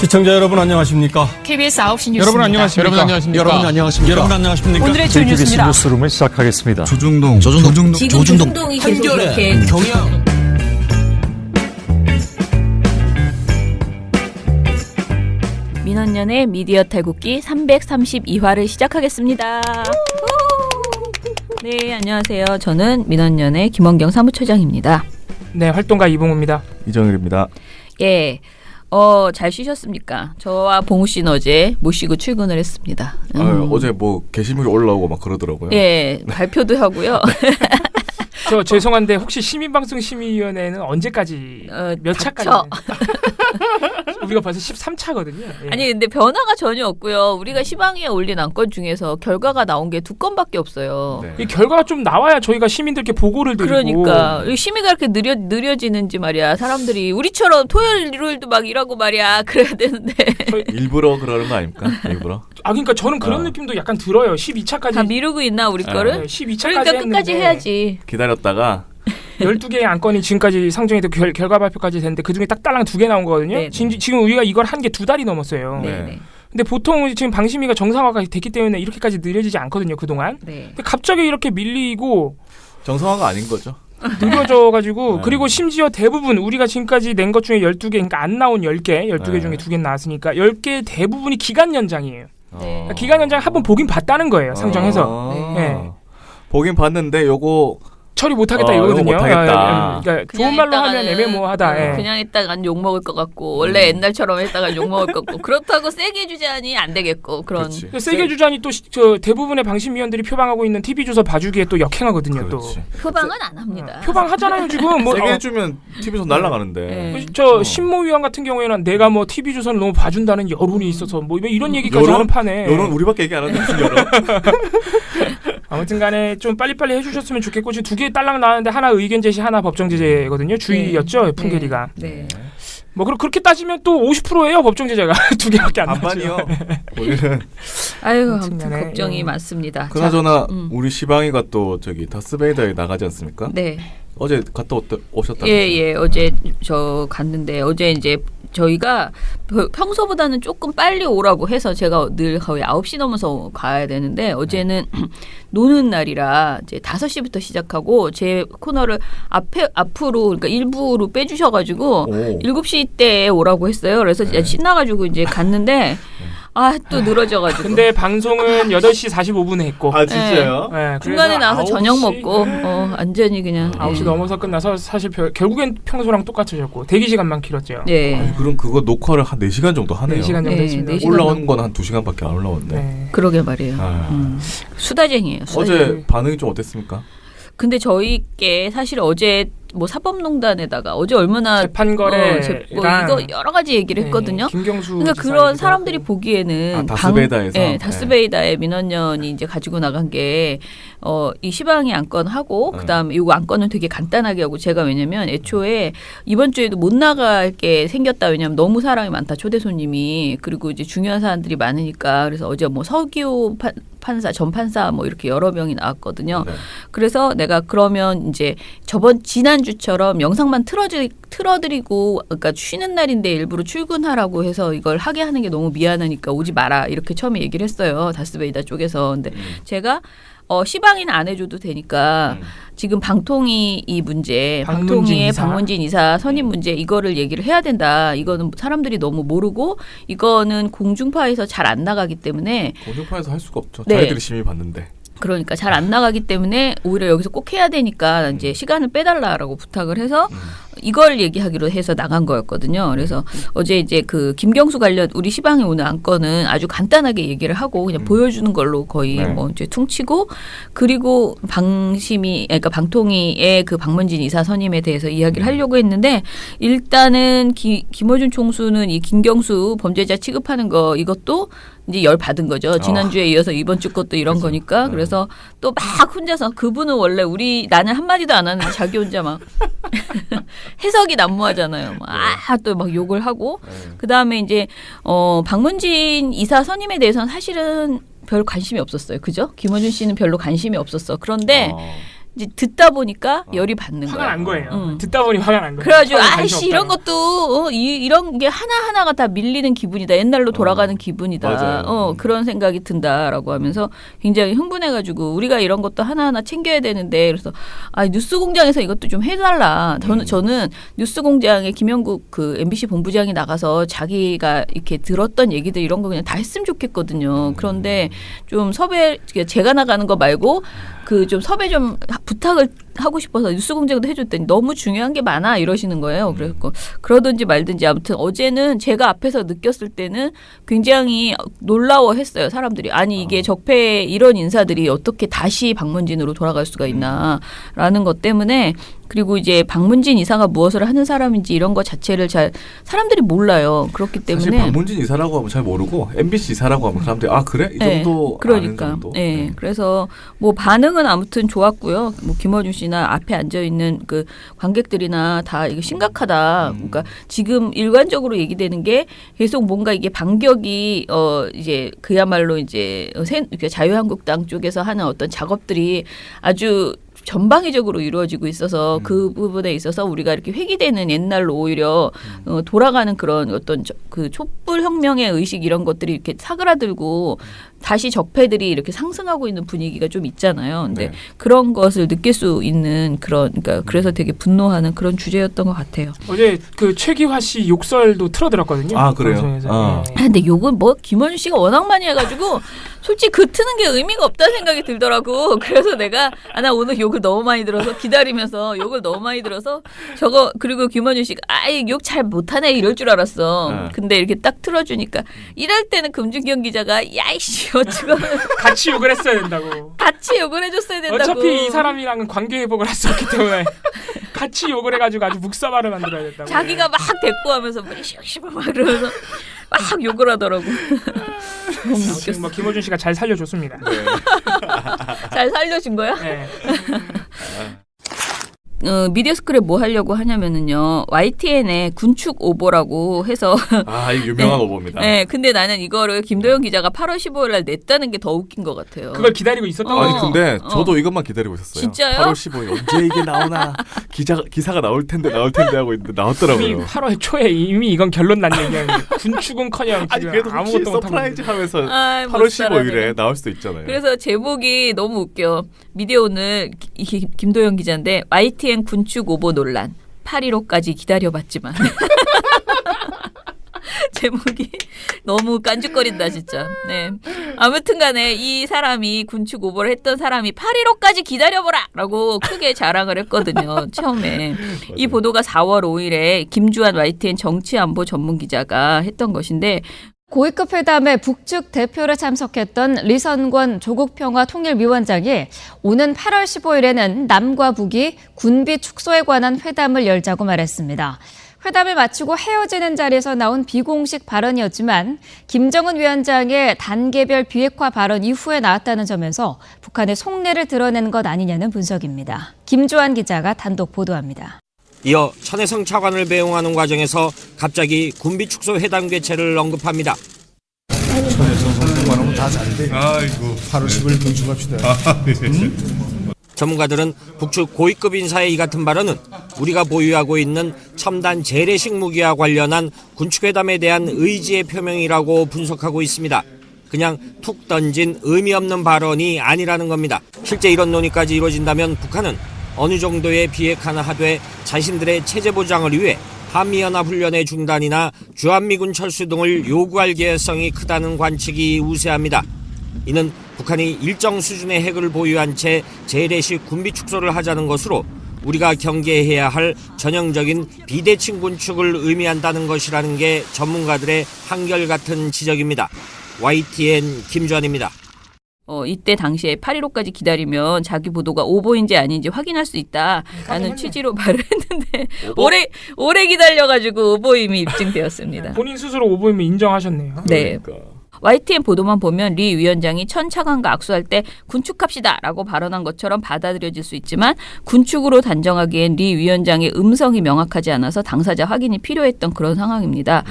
시청자 여러분 안녕하십니까? KBS 9시 뉴스 여러분 안녕하십니까? 여러분 안녕하십니까? 여러분 안녕하십니까? 여러분 안녕하십니까? 오늘의 주 뉴스입니다. 뉴스룸을 시작하겠습니다. 조중동이 계속 이렇게 경영. 민원연의 미디어 탈곡기 332화를 시작하겠습니다. 네, 안녕하세요. 저는 민원연의 김원경 사무처장입니다. 네, 활동가 이봉우입니다. 이정일입니다. 예, 잘 쉬셨습니까? 저와 봉우 씨는 어제 못 쉬고 출근을 했습니다. 어제 뭐 게시물이 올라오고 막 그러더라고요. 예, 발표도 하고요. 저 죄송한데 혹시 시민방송심의위원회는 언제까지 몇 차까지? 우리가 벌써 13차거든요. 예. 아니 근데 변화가 전혀 없고요. 우리가 시방위에 올린 안건 중에서 결과가 나온 게 2건밖에 없어요. 네. 이 결과가 좀 나와야 저희가 시민들께 보고를 드리고. 그러니까 심의가 이렇게 느려지는지 말이야. 사람들이 우리처럼 토요일 일요일도 막 일하고 말이야. 그래야 되는데. 일부러 그러는 거 아닙니까? 일부러? 그러니까 저는 그런 느낌도 약간 들어요. 12차까지. 다 미루고 있나 우리 거를? 네, 12차까지 그러니까 끝까지 했는데 해야지. 기다렸다가 12개의 안건이 지금까지 상정이 되고 결과 발표까지 됐는데 그중에 딱 딸랑 2개 나온 거거든요. 네네. 지금 우리가 이걸 한 게 2달이 넘었어요. 네. 근데 보통 지금 방심위가 정상화가 됐기 때문에 이렇게까지 느려지지 않거든요. 그동안. 네. 근데 갑자기 이렇게 밀리고 정상화가 아닌 거죠. 느려져가지고 네. 그리고 심지어 대부분 우리가 지금까지 낸 것 중에 12개 그러니까 안 나온 10개 12개 네. 중에 2개 나왔으니까 10개 대부분이 기간 연장이에요. 네. 그러니까 기간 연장 한번 보긴 봤다는 거예요. 상정해서. 네. 보긴 봤는데 요거 처리 못하겠다 이거 이거거든요. 못하겠다. 그러니까 좋은 말로 하면 애매모호하다. 예. 그냥 했다간 욕 먹을 것 같고 원래 옛날처럼 했다간 욕 먹을 것 같고 그렇다고 세게 해주자니 안 되겠고 그런. 그렇지. 세계 주장이 또 저 대부분의 방심위원들이 표방하고 있는 TV조선 봐주기에 또 역행하거든요. 그렇지. 표방은 안 합니다. 표방하잖아요 지금. 뭐 세게 해주면 TV에서 날아가는데. 네. 저 신모위원 같은 경우에는 내가 뭐 TV조선을 너무 봐준다는 여론이 있어서 뭐 이런 얘기까지 여론? 하는 판에. 여론 우리밖에 얘기 안 하는데 무슨 여론? 아무튼간에 좀 빨리빨리 해주셨으면 좋겠고 지금 2개 딸랑 나왔는데 하나 의견 제시 하나 법정 제재거든요. 주의였죠 풍계리가. 네. 뭐 그렇게 따지면 또 50%예요 법정 제재가 2개밖에 안 나죠. 반반이요. 우리는 아유 아무튼 아무튼간에, 걱정이 많습니다. 그나저나 자, 우리 시방이가 또 저기 다스베이더에 나가지 않습니까? 네. 어제 갔다 오셨다면서요? 예, 어제 저 갔는데 어제 이제 저희가 평소보다는 조금 빨리 오라고 해서 제가 늘 거의 9시 넘어서 가야 되는데 어제는 노는 날이라 이제 5시부터 시작하고 제 코너를 앞으로 그러니까 일부로 빼주셔가지고 7시 때 오라고 했어요. 그래서 진짜 신나가지고 이제 갔는데 또 늘어져가지고. 근데 방송은 8시 45분에 했고. 아 진짜요? 네, 중간에 그래서 나와서 9시, 저녁 먹고 완전히 그냥 9시 넘어서 끝나서 사실 결국엔 평소랑 똑같아졌고 대기 시간만 길었죠. 네. 아니, 그럼 그거 녹화를 한 4시간 정도 하네요. 4시간 정도 네, 했습니다. 4시간 올라온 건 한 2시간밖에 안 올라왔는데. 네. 그러게 말이에요. 아. 수다쟁이에요. 수다쟁이. 어제 반응이 좀 어땠습니까? 근데 저희께 사실 어제 뭐 사법농단에다가 어제 얼마나 재판거래랑 이거 여러 가지 얘기를 했거든요. 김경수 그러니까 지사 그런 얘기도 사람들이 하고. 보기에는 다스베이다에서? 네, 다스베이다의 민원연이 이제 가지고 나간 게 이 시방이 안건 하고 그다음에 이거 안건은 되게 간단하게 하고 제가 왜냐면 애초에 이번 주에도 못 나갈 게 생겼다 왜냐면 너무 사람이 많다 초대 손님이 그리고 이제 중요한 사람들이 많으니까 그래서 어제 뭐 서기호 판사 전 판사 뭐 이렇게 여러 명이 나왔거든요. 네. 그래서 내가 그러면 이제 지난주처럼 영상만 틀어드리고 그러니까 쉬는 날인데 일부러 출근하라고 해서 이걸 하게 하는 게 너무 미안하니까 오지 마라 이렇게 처음에 얘기를 했어요. 다스베이다 쪽에서. 근데 제가 시방위는 안 해줘도 되니까 지금 방통위 이 문제, 방통위의 방문진 이사 선임 문제 이거를 얘기를 해야 된다. 이거는 사람들이 너무 모르고 이거는 공중파에서 잘 안 나가기 때문에 공중파에서 할 수가 없죠. 네. 자기들이 심의 받는데. 그러니까 잘 안 나가기 때문에 오히려 여기서 꼭 해야 되니까 이제 시간을 빼달라라고 부탁을 해서 이걸 얘기하기로 해서 나간 거였거든요. 그래서 어제 이제 그 김경수 관련 우리 시방에 오는 안건은 아주 간단하게 얘기를 하고 그냥 보여주는 걸로 거의 네. 뭐 이제 퉁치고 그리고 그러니까 방통위의 그 박문진 이사 선임에 대해서 이야기를 하려고 했는데 일단은 김어준 총수는 이 김경수 범죄자 취급하는 거 이것도 이제 열 받은 거죠. 지난주에 이어서 이번 주 것도 이런 그렇죠. 거니까. 그래서 또 막 혼자서 그분은 원래 나는 한마디도 안 하는데 자기 혼자 막 해석이 난무하잖아요. 또 막 욕을 하고. 그다음에 이제 박문진 이사 선임에 대해서는 사실은 별 관심이 없었어요. 그죠? 김어준 씨는 별로 관심이 없었어. 그런데 이제 듣다 보니까 열이 받는 화가 거야. 난 거예요. 듣다 보니 화가 난 거예요. 그래가지고 화가 아이씨 관심 이런 없다고. 것도 이런 게 하나하나가 다 밀리는 기분이다. 옛날로 돌아가는 기분이다. 맞아요. 그런 생각이 든다라고 하면서 굉장히 흥분해가지고 우리가 이런 것도 하나하나 챙겨야 되는데 그래서 뉴스공장에서 이것도 좀 해달라. 저는 뉴스공장에 김영국 그 MBC 본부장이 나가서 자기가 이렇게 들었던 얘기들 이런 거 그냥 다 했으면 좋겠거든요. 그런데 좀 섭외 제가 나가는 거 말고 그 좀 섭외 좀 부탁을 하고 싶어서 뉴스공장도 해줬더니 너무 중요한 게 많아 이러시는 거예요. 그래서 그러든지 말든지 아무튼 어제는 제가 앞에서 느꼈을 때는 굉장히 놀라워했어요. 사람들이 아니 이게 적폐 이런 인사들이 어떻게 다시 박문진으로 돌아갈 수가 있나라는 것 때문에 그리고 이제 박문진 이사가 무엇을 하는 사람인지 이런 것 자체를 잘 사람들이 몰라요. 그렇기 때문에 사실 박문진 이사라고 하면 잘 모르고 MBC 이사라고 하면 사람들이 그래? 이 정도 그러니까. 아는 정도. 네. 그래서 뭐 반응은 아무튼 좋았고요. 뭐 김어준 씨나 앞에 앉아 있는 그 관객들이나 다 이거 심각하다. 그러니까 지금 일관적으로 얘기되는 게 계속 뭔가 이게 반격이 이제 그야말로 이제 자유한국당 쪽에서 하는 어떤 작업들이 아주 전방위적으로 이루어지고 있어서 그 부분에 있어서 우리가 이렇게 회귀되는 옛날로 오히려 돌아가는 그런 어떤 그 촛불혁명의 의식 이런 것들이 이렇게 사그라들고 다시 적폐들이 이렇게 상승하고 있는 분위기가 좀 있잖아요. 근데 그런 것을 느낄 수 있는 그러니까 그래서 되게 분노하는 그런 주제였던 것 같아요. 어제 그 최기화 씨 욕설도 틀어들었거든요. 그래요? 방송에서. 근데 욕은 뭐 김원준 씨가 워낙 많이 해가지고 솔직히 그 트는 게 의미가 없다는 생각이 들더라고. 그래서 내가 나 오늘 욕을 너무 많이 들어서 기다리면서 욕을 너무 많이 들어서 그리고 김원준 씨가 욕 잘 못하네 이럴 줄 알았어. 근데 이렇게 딱 틀어주니까 이럴 때는 금준경 기자가 야이씨 어찌가 같이 욕을 했어야 된다고. 같이 욕을 해줬어야 된다고. 어차피 이 사람이랑은 관계 회복을 할 수 없기 때문에 같이 욕을 해가지고 아주 묵사발을 만들어야 된다고. 자기가 막 대꾸하면서 막 이러면서 막 욕을 하더라고. 너무 웃겼어. 뭐 김어준 씨가 잘 살려줬습니다. 잘 살려준 거야? 네. 미디어스쿨에 뭐 하려고 하냐면은요. YTN의 군축 오보라고 해서 이거 유명한 오보입니다. 네, 근데 나는 이거를 김도영 기자가 8월 15일 날 냈다는 게 더 웃긴 것 같아요. 그걸 기다리고 있었던 아니 거죠. 근데 저도 이것만 기다리고 있었어요. 진짜요? 8월 15일 언제 이게 나오나 기사가 나올 텐데 하고 있는데 이미 나왔더라고요. 8월 초에 이미 이건 결론 난 얘기였는데 군축은커녕 아니 지금 그래도 혹시 아무것도 못하고 서프라이즈 하면서 못 8월 살아, 15일에 내가. 나올 수도 있잖아요. 그래서 제목이 너무 웃겨. 미디어 오늘 김도영 기자인데 YTN 군축 오보 논란 8.15까지 기다려봤지만 제목이 너무 깐죽거린다 진짜. 네. 아무튼간에 이 사람이 군축 오보를 했던 사람이 8.15까지 기다려보라라고 크게 자랑을 했거든요. 처음에 이 보도가 4월 5일에 김주한 YTN 정치안보 전문기자가 했던 것인데 고위급 회담에 북측 대표로 참석했던 리선권 조국평화통일위원장이 오는 8월 15일에는 남과 북이 군비 축소에 관한 회담을 열자고 말했습니다. 회담을 마치고 헤어지는 자리에서 나온 비공식 발언이었지만 김정은 위원장의 단계별 비핵화 발언 이후에 나왔다는 점에서 북한의 속내를 드러낸 것 아니냐는 분석입니다. 김주한 기자가 단독 보도합니다. 이어 천혜성 차관을 배웅하는 과정에서 갑자기 군비 축소 회담 개최를 언급합니다. 천혜성 선생님하고 다 잘돼. 8월 10일 건축합시다. 전문가들은 북측 고위급 인사의 이 같은 발언은 우리가 보유하고 있는 첨단 재래식 무기와 관련한 군축회담에 대한 의지의 표명이라고 분석하고 있습니다. 그냥 툭 던진 의미 없는 발언이 아니라는 겁니다. 실제 이런 논의까지 이루어진다면 북한은 어느 정도의 비핵화나 하되 자신들의 체제 보장을 위해 한미연합훈련의 중단이나 주한미군 철수 등을 요구할 개연성이 크다는 관측이 우세합니다. 이는 북한이 일정 수준의 핵을 보유한 채 재래식 군비 축소를 하자는 것으로 우리가 경계해야 할 전형적인 비대칭 군축을 의미한다는 것이라는 게 전문가들의 한결같은 지적입니다. YTN 김주환입니다. 이때 당시에 8.15까지 기다리면 자기 보도가 오보인지 아닌지 확인할 수 있다라는 취지로 말을 했는데 오래 기다려가지고 오보임이 입증되었습니다. 본인 스스로 오보임을 인정하셨네요. 네. YTN 보도만 보면 리 위원장이 천 차관과 악수할 때 군축합시다라고 발언한 것처럼 받아들여질 수 있지만 군축으로 단정하기엔 리 위원장의 음성이 명확하지 않아서 당사자 확인이 필요했던 그런 상황입니다.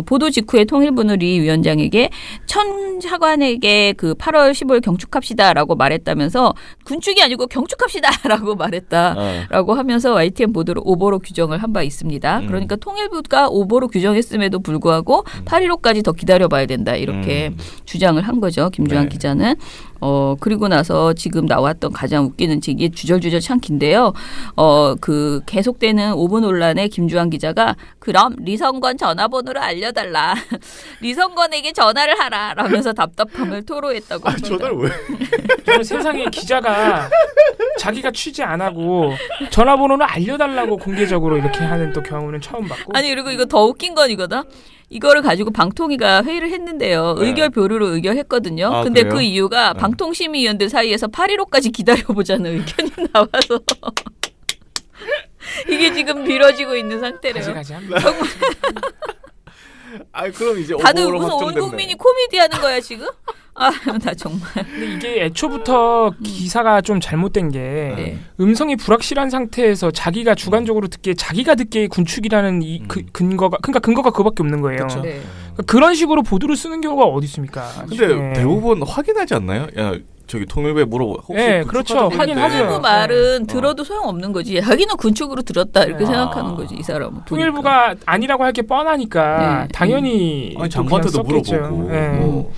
보도 직후에 통일부는 리 위원장에게 천 차관에게 그 8월 15일 경축합시다라고 말했다면서 군축이 아니고 경축합시다라고 말했다라고 하면서 YTN 보도를 오보로 규정을 한 바 있습니다. 그러니까 통일부가 오보로 규정했음에도 불구하고 8.15까지 더 기다려봐야 된다 이렇게 주장을 한 거죠. 김주환 기자는. 그리고 나서 지금 나왔던 가장 웃기는 이게 주절주절 참 긴데요. 그 계속되는 오보 논란에 김주환 기자가 그럼 리성건 전화번호를 알려달라. 리성건에게 전화를 하라. 라면서 답답함을 토로했다고 합니다. 전화를 왜? 저는 세상에 기자가 자기가 취재 안 하고 전화번호를 알려달라고 공개적으로 이렇게 하는 또 경우는 처음 봤고. 아니 그리고 이거 더 웃긴 건 이거다. 이거를 가지고 방통위가 회의를 했는데요. 의결 교류로 의결했거든요. 아, 근데 그래요? 그 이유가 방통심의위원들 사이에서 8.15까지 기다려보자는 의견이 나와서 이게 지금 미뤄지고 있는 상태래요. 가지 합니다. 정말 아 그럼 이제 다들 오보로 무슨 온 확정됐네. 국민이 코미디 하는 거야 지금? 아 나 정말. 근데 이게 애초부터 기사가 좀 잘못된 게 네. 음성이 불확실한 상태에서 자기가 주관적으로 듣기에 자기가 듣기에 군축이라는 이 근거가 그러니까 근거가 그거밖에 없는 거예요. 그쵸. 네. 그러니까 그런 식으로 보도를 쓰는 경우가 어디 있습니까? 근데 네. 대부분 확인하지 않나요? 야 저기 통일부에 물어보. 혹시 네, 군축하자고 그렇죠. 했는데 확인하죠. 통일부 말은 들어도 소용없는 거지. 자기는 군축으로 들었다 이렇게 생각하는 거지 이 사람은. 통일부가 아니라고 할 게 뻔하니까 네. 당연히 아니 또 장관한테도 그냥 썼겠죠. 물어보고. 네. 뭐.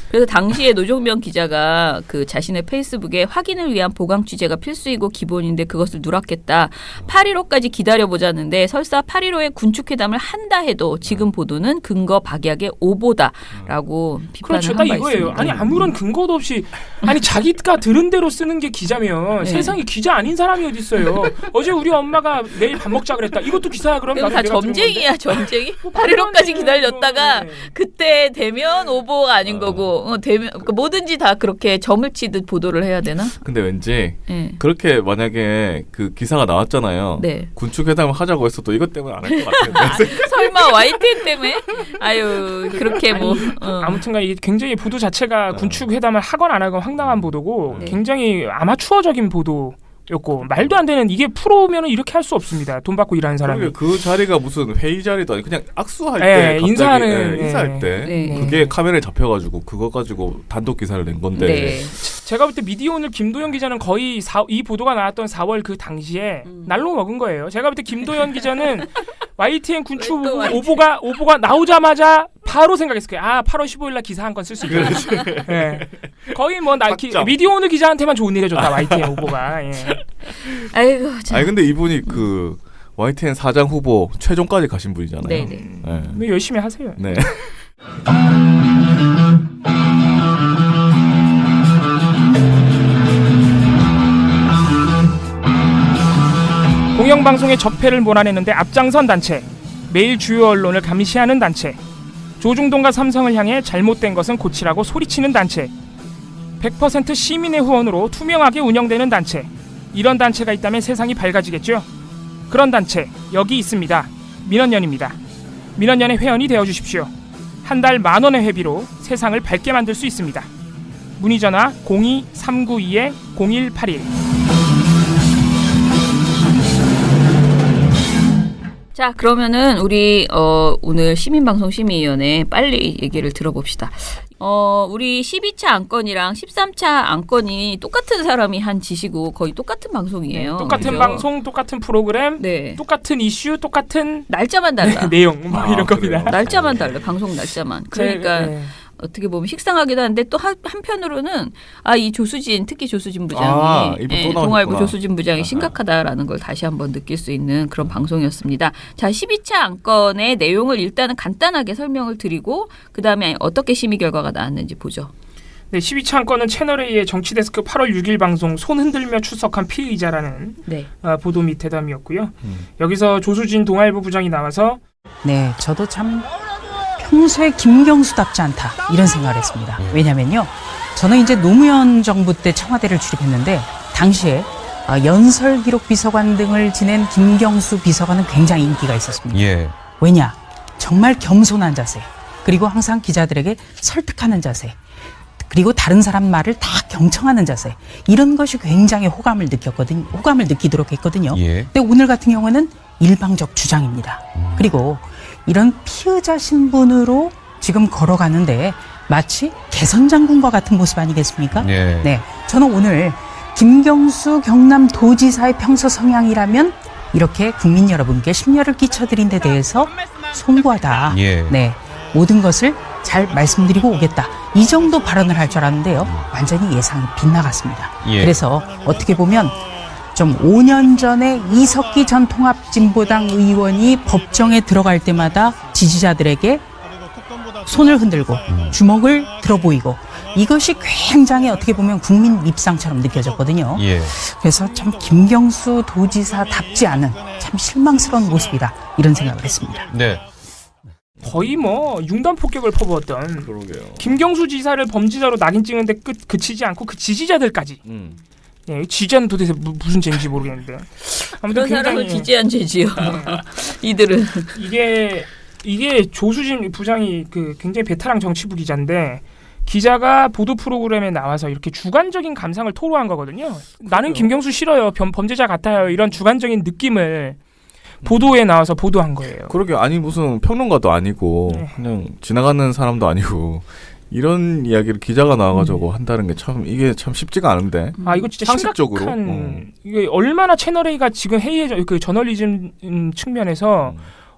그래서 당시에 노종면 기자가 그 자신의 페이스북에 확인을 위한 보강 취재가 필수이고 기본인데 그것을 누락했다. 8.15까지 기다려보자는데 설사 8.15에 군축회담을 한다 해도 지금 보도는 근거 박약의 오보다라고 비판을 그렇죠. 한 딱 바 이거예요. 있습니다. 아니 아무런 근거도 없이 아니 자기가 들은 대로 쓰는 게 기자면 네. 세상에 기자 아닌 사람이 어디 있어요. 어제 우리 엄마가 내일 밥 먹자 그랬다. 이것도 기사야 그럼 이거 나도 다 내가 들은 점쟁이야 점쟁이. 뭐 8.15까지 기다렸다가 네. 그때 되면 오보가 아닌 거고 되면 그러니까 뭐든지 다 그렇게 점을 치듯 보도를 해야 되나? 근데 왠지 네. 그렇게 만약에 그 기사가 나왔잖아요. 네. 군축회담을 하자고 했어도 이것 때문에 안 할 것 같아요. 설마 YTN 때문에? 아유 그렇게 뭐 아무튼간 이게 굉장히 보도 자체가 군축 회담을 하건 안 하건 황당한 보도고 네. 굉장히 아마추어적인 보도였고 말도 안 되는 이게 프로면은 이렇게 할 수 없습니다. 돈 받고 일하는 사람이. 그러게 그 자리가 무슨 회의 자리도 아니고 그냥 악수할 네, 때 갑자기, 인사하는, 인사할 때 네. 그게 카메라에 잡혀가지고 그거 가지고 단독 기사를 낸 건데 네. 제가 볼 때 미디어오늘 김도연 기자는 거의 이 보도가 나왔던 4월 그 당시에 날로 먹은 거예요. 제가 볼 때 김도연 기자는 YTN 군축 왜 또 오보가 나오자마자 바로 생각했을 거예요. 아 8월 15일 날 기사 한 건 쓸 수 있다. 네. 거의 뭐 확정. 미디어오늘 기자한테만 좋은 일 해줬다 YTN 오보가. 예. 아이고 참. 아니 근데 이분이 그 YTN 사장 후보 최종까지 가신 분이잖아요. 네네. 네. 근데 열심히 하세요. 네. 공영방송의 적폐를 몰아내는데 앞장선 단체, 매일 주요 언론을 감시하는 단체, 조중동과 삼성을 향해 잘못된 것은 고치라고 소리치는 단체, 100% 시민의 후원으로 투명하게 운영되는 단체, 이런 단체가 있다면 세상이 밝아지겠죠? 그런 단체 여기 있습니다. 민원연입니다. 민원연의 회원이 되어주십시오. 한 달 10,000원의 회비로 세상을 밝게 만들 수 있습니다. 문의전화 02-392-0181. 자 그러면은 우리 오늘 시민방송심의위원회 빨리 얘기를 들어봅시다. 우리 12차 안건이랑 13차 안건이 똑같은 사람이 한 짓이고 거의 똑같은 방송이에요. 똑같은 그죠? 방송, 똑같은 프로그램, 네. 똑같은 이슈, 똑같은 날짜만 달라. 내용 뭐 이런 그래요? 겁니다. 날짜만 달라. 방송 날짜만. 그러니까 네. 어떻게 보면 식상하기도 한데 또 한편으로는 이 조수진 특히 조수진 부장이 이분 또 나오셨구나. 동아일보 조수진 부장이 심각하다라는 걸 다시 한번 느낄 수 있는 그런 방송이었습니다. 자 12차 안건의 내용을 일단은 간단하게 설명을 드리고 그다음에 어떻게 심의 결과가 나왔는지 보죠. 네, 12차 안건은 채널A의 정치데스크 8월 6일 방송 손 흔들며 출석한 피의자라는 네. 보도 및 대담이었고요. 여기서 조수진 동아일보 부장이 나와서 네, 저도 참 평소에 김경수답지 않다 이런 생각을 했습니다. 왜냐면요, 저는 이제 노무현 정부 때 청와대를 출입했는데 당시에 연설기록 비서관 등을 지낸 김경수 비서관은 굉장히 인기가 있었습니다. 예. 왜냐? 정말 겸손한 자세, 그리고 항상 기자들에게 설득하는 자세, 그리고 다른 사람 말을 다 경청하는 자세, 이런 것이 굉장히 호감을 느끼도록 했거든요. 예. 근데 오늘 같은 경우는 일방적 주장입니다. 그리고 이런 피의자 신분으로 지금 걸어가는데 마치 개선장군과 같은 모습 아니겠습니까? 예. 네, 저는 오늘 김경수 경남도지사의 평소 성향이라면 이렇게 국민 여러분께 심려를 끼쳐드린 데 대해서 송구하다. 예. 네, 모든 것을 잘 말씀드리고 오겠다. 이 정도 발언을 할 줄 알았는데요. 완전히 예상이 빗나갔습니다. 예. 그래서 어떻게 보면 좀 5년 전에 이석기 전 통합진보당 의원이 법정에 들어갈 때마다 지지자들에게 손을 흔들고 주먹을 들어 보이고, 이것이 굉장히 어떻게 보면 국민 밉상처럼 느껴졌거든요. 예. 그래서 참 김경수 도지사답지 않은 참 실망스러운 모습이다, 이런 생각을 했습니다. 네. 거의 뭐 융단 폭격을 퍼부었던 김경수 지사를 범죄자로 낙인 찍는데 그치지 않고 그 지지자들까지. 예, 지지자는 도대체 무슨 죄인지 모르겠는데. 아무튼 그런 사람을 지지한 죄지요. 이들은 이게 조수진 부장이 그 굉장히 베테랑 정치부 기자인데, 기자가 보도 프로그램에 나와서 이렇게 주관적인 감상을 토로한 거거든요. 나는 김경수 싫어요, 범죄자 같아요, 이런 주관적인 느낌을 보도에 나와서 보도한 거예요. 그러게, 아니 무슨 평론가도 아니고 그냥 지나가는 사람도 아니고 이런 이야기를 기자가 나와가지고 한다는 게 참, 이게 참 쉽지가 않은데. 아, 이거 진짜 상식적으로 심각한. 이게 얼마나 채널 A가 지금 그 저널리즘 측면에서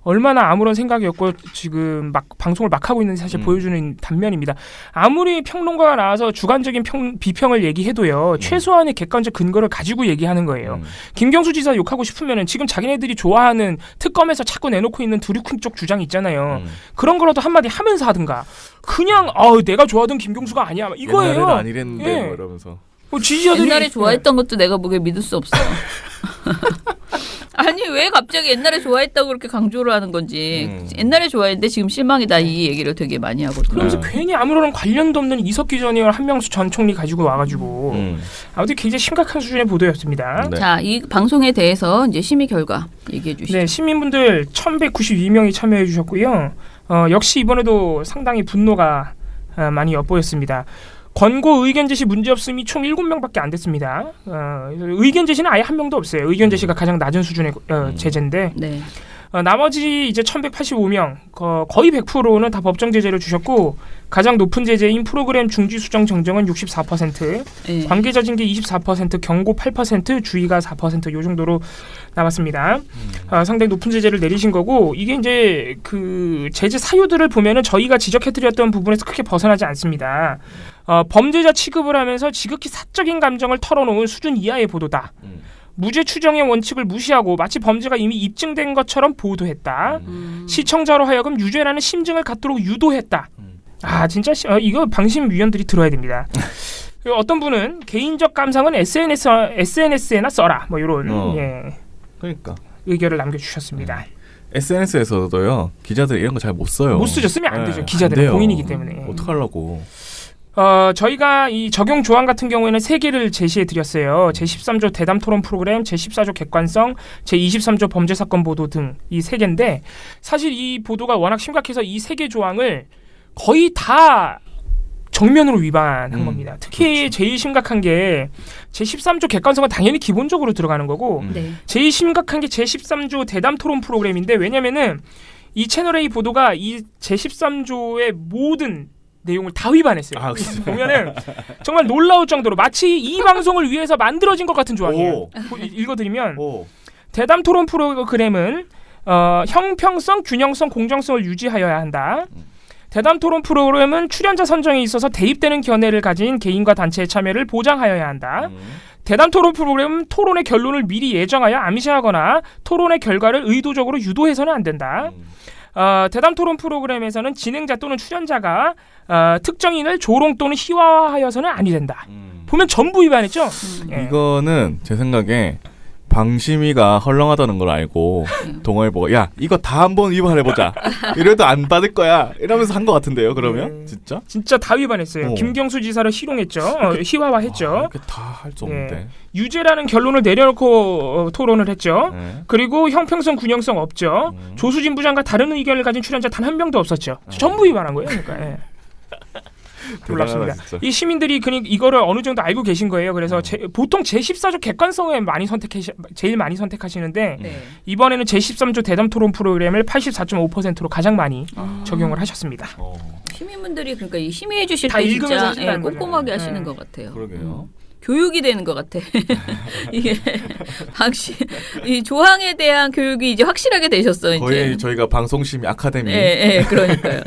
얼마나 아무런 생각이 없고 지금 막 방송을 막 하고 있는지 사실 보여주는 단면입니다. 아무리 평론가가 나와서 주관적인 비평을 얘기해도요, 최소한의 객관적 근거를 가지고 얘기하는 거예요. 김경수 지사 욕하고 싶으면은 지금 자기네들이 좋아하는 특검에서 자꾸 내놓고 있는 드루킹 쪽 주장 있잖아요. 그런 거라도 한마디 하면서 하든가. 그냥 내가 좋아하던 김경수가 아니야, 이거예요. 옛날에는 아니랬는데 예. 뭐 이러면서. 지지자들이 옛날에 좋아했던 것도 내가 보기에 믿을 수 없어요. 아니 왜 갑자기 옛날에 좋아했다고 그렇게 강조를 하는 건지. 옛날에 좋아했는데 지금 실망이다, 이 얘기를 되게 많이 하거든요. 그러면서 괜히 아무런 관련도 없는 이석기 전 의원, 한명수 전 총리 가지고 와가지고 아무튼 굉장히 심각한 수준의 보도였습니다. 네. 자, 이 방송에 대해서 이제 심의 결과 얘기해 주시죠. 네, 시민분들 1,192명이 참여해 주셨고요. 역시 이번에도 상당히 분노가 많이 엿보였습니다. 권고 의견 제시 문제 없음이 총 7명밖에 안 됐습니다. 의견 제시는 아예 한 명도 없어요. 의견 제시가 가장 낮은 수준의 제재인데, 네. 나머지 이제 1,185명, 거의 100%는 다 법정 제재를 주셨고, 가장 높은 제재인 프로그램 중지 수정 정정은 64%, 네. 관계자 징계 24%, 경고 8%, 주의가 4%, 요 정도로 나왔습니다. 상당히 높은 제재를 내리신 거고, 이게 이제 그 제재 사유들을 보면은 저희가 지적해드렸던 부분에서 크게 벗어나지 않습니다. 범죄자 취급을 하면서 지극히 사적인 감정을 털어놓은 수준 이하의 보도다. 무죄 추정의 원칙을 무시하고 마치 범죄가 이미 입증된 것처럼 보도했다. 시청자로 하여금 유죄라는 심증을 갖도록 유도했다. 아, 진짜 이거 방심 위원들이 들어야 됩니다. 어떤 분은 개인적 감상은 SNS에나 써라, 뭐 이런 그러니까 의견을 남겨주셨습니다. SNS에서도요, 기자들 이런 거 잘 못 써요. 못 쓰죠. 쓰면 안 되죠. 안 기자들은 돼요. 공인이기 때문에. 어떡하려고. 저희가 이 적용 조항 같은 경우에는 3개를 제시해 드렸어요. 제13조 대담 토론 프로그램, 제14조 객관성, 제23조 범죄 사건 보도 등 이 3개인데, 사실 이 보도가 워낙 심각해서 이 3개 조항을 거의 다 정면으로 위반한 겁니다. 특히 그렇죠. 제일 심각한 게 제13조 객관성은 당연히 기본적으로 들어가는 거고, 네. 제일 심각한 게 제13조 대담 토론 프로그램인데, 왜냐면은 이 채널A 보도가 이 제13조의 모든 내용을 다 위반했어요. 보면은 정말 놀라울 정도로 마치 이 방송을 위해서 만들어진 것 같은 조항이에요. 읽어드리면, 대담 토론 프로그램은 형평성, 균형성, 공정성을 유지하여야 한다. 대담 토론 프로그램은 출연자 선정에 있어서 대입되는 견해를 가진 개인과 단체의 참여를 보장하여야 한다. 대담 토론 프로그램은 토론의 결론을 미리 예정하여 암시하거나 토론의 결과를 의도적으로 유도해서는 안 된다. 대담 토론 프로그램에서는 진행자 또는 출연자가 특정인을 조롱 또는 희화화하여서는 아니 된다. 보면 전부 위반했죠. 이거는 제 생각에 방심위가 헐렁하다는 걸 알고 동아일보가 야 이거 다 한번 위반해보자 이래도 안 받을 거야 이러면서 한 것 같은데요. 그러면 진짜 다 위반했어요. 김경수 지사를 희롱했죠. 희화화했죠. 이렇게 다 할 수 없는데. 유죄라는 결론을 내려놓고 토론을 했죠. 그리고 형평성 균형성 없죠. 조수진 부장과 다른 의견을 가진 출연자 단 한 명도 없었죠. 전부 위반한 거예요. 그러니까. 놀랍습니다. 이 시민들이 이거를 어느 정도 알고 계신 거예요. 그래서 보통 제14조 객관성에 제일 많이 선택하시는데 이번에는 제13조 대담 토론 프로그램을 84.5%로 가장 많이 적용을 하셨습니다. 시민분들이 그러니까 이 심의해 주실 다 때 읽으면서 진짜 꼼꼼하게 하시는 것 같아요. 그러게요. 교육이 되는 것 같아. 이게 이 조항에 대한 교육이 이제 확실하게 되셨어요. 거의 이제. 저희가 방송심의 아카데미. 그러니까요.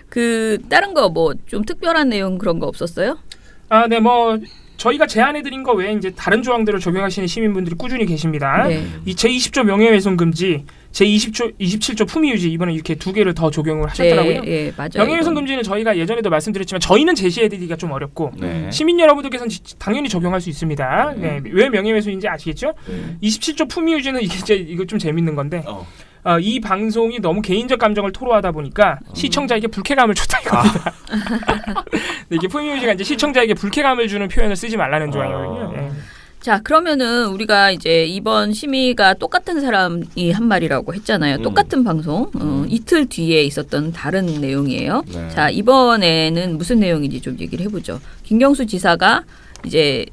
그 다른 거 뭐 좀 특별한 내용 그런 거 없었어요? 네, 저희가 제안해드린 거 외에 이제 다른 조항들을 적용하시는 시민분들이 꾸준히 계십니다. 이 제20조 명예훼손 금지, 제27조 품위유지 이번에 이렇게 두 개를 더 적용을 하셨더라고요. 맞아요. 명예훼손 금지는 저희가 예전에도 말씀드렸지만 저희는 제시해드리기가 좀 어렵고 시민 여러분들께서는 당연히 적용할 수 있습니다. 왜 명예훼손인지 아시겠죠? 27조 품위유지는 이거 좀 재밌는 건데. 이 방송이 너무 개인적 감정을 토로하다 보니까 시청자에게 불쾌감을 줬다 이겁니다. 이게 품위유지가 이제 시청자에게 불쾌감을 주는 표현을 쓰지 말라는 조항이거든요. 자, 그러면은 우리가 이제 이번 심의가 똑같은 사람이 한 말이라고 했잖아요. 똑같은 방송. 이틀 뒤에 있었던 다른 내용이에요. 자, 이번에는 무슨 내용인지 좀 얘기를 해보죠. 김경수 지사가 이제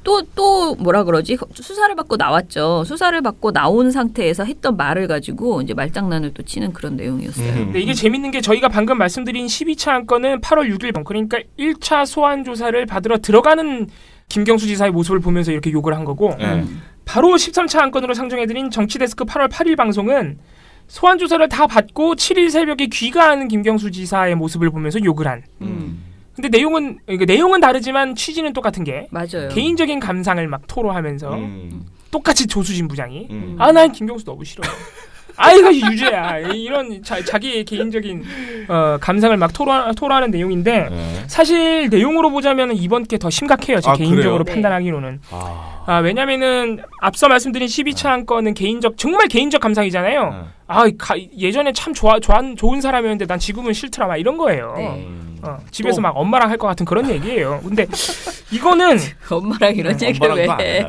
또 뭐라 그러지? 수사를 받고 나왔죠. 수사를 받고 나온 상태에서 했던 말을 가지고 이제 말장난을 또 치는 그런 내용이었어요. 근데 이게 재밌는 게 저희가 방금 말씀드린 12차 안건은 8월 6일 그러니까 1차 소환 조사를 받으러 들어가는 김경수 지사의 모습을 보면서 이렇게 욕을 한 거고 바로 13차 안건으로 상정해드린 정치데스크 8월 8일 방송은 소환 조사를 다 받고 7일 새벽에 귀가하는 김경수 지사의 모습을 보면서 욕을 한. 근데 내용은 다르지만 취지는 똑같은 게 맞아요. 개인적인 감상을 막 토로하면서 똑같이 조수진 부장이 난 김경수 너무 싫어. 이거 유죄야. 이런 자기의 개인적인 감상을 막 토로하는 내용인데 사실 내용으로 보자면 이번 게 더 심각해요. 제 개인적으로 판단하기로는. 왜냐면은 앞서 말씀드린 12차 안건은 정말 개인적 감상이잖아요. 예전에 참 좋은 사람이었는데 난 지금은 싫더라 막 이런 거예요. 집에서 막 엄마랑 할 것 같은 그런 얘기예요. 근데 이거는 엄마랑 이런 얘기를 왜 해?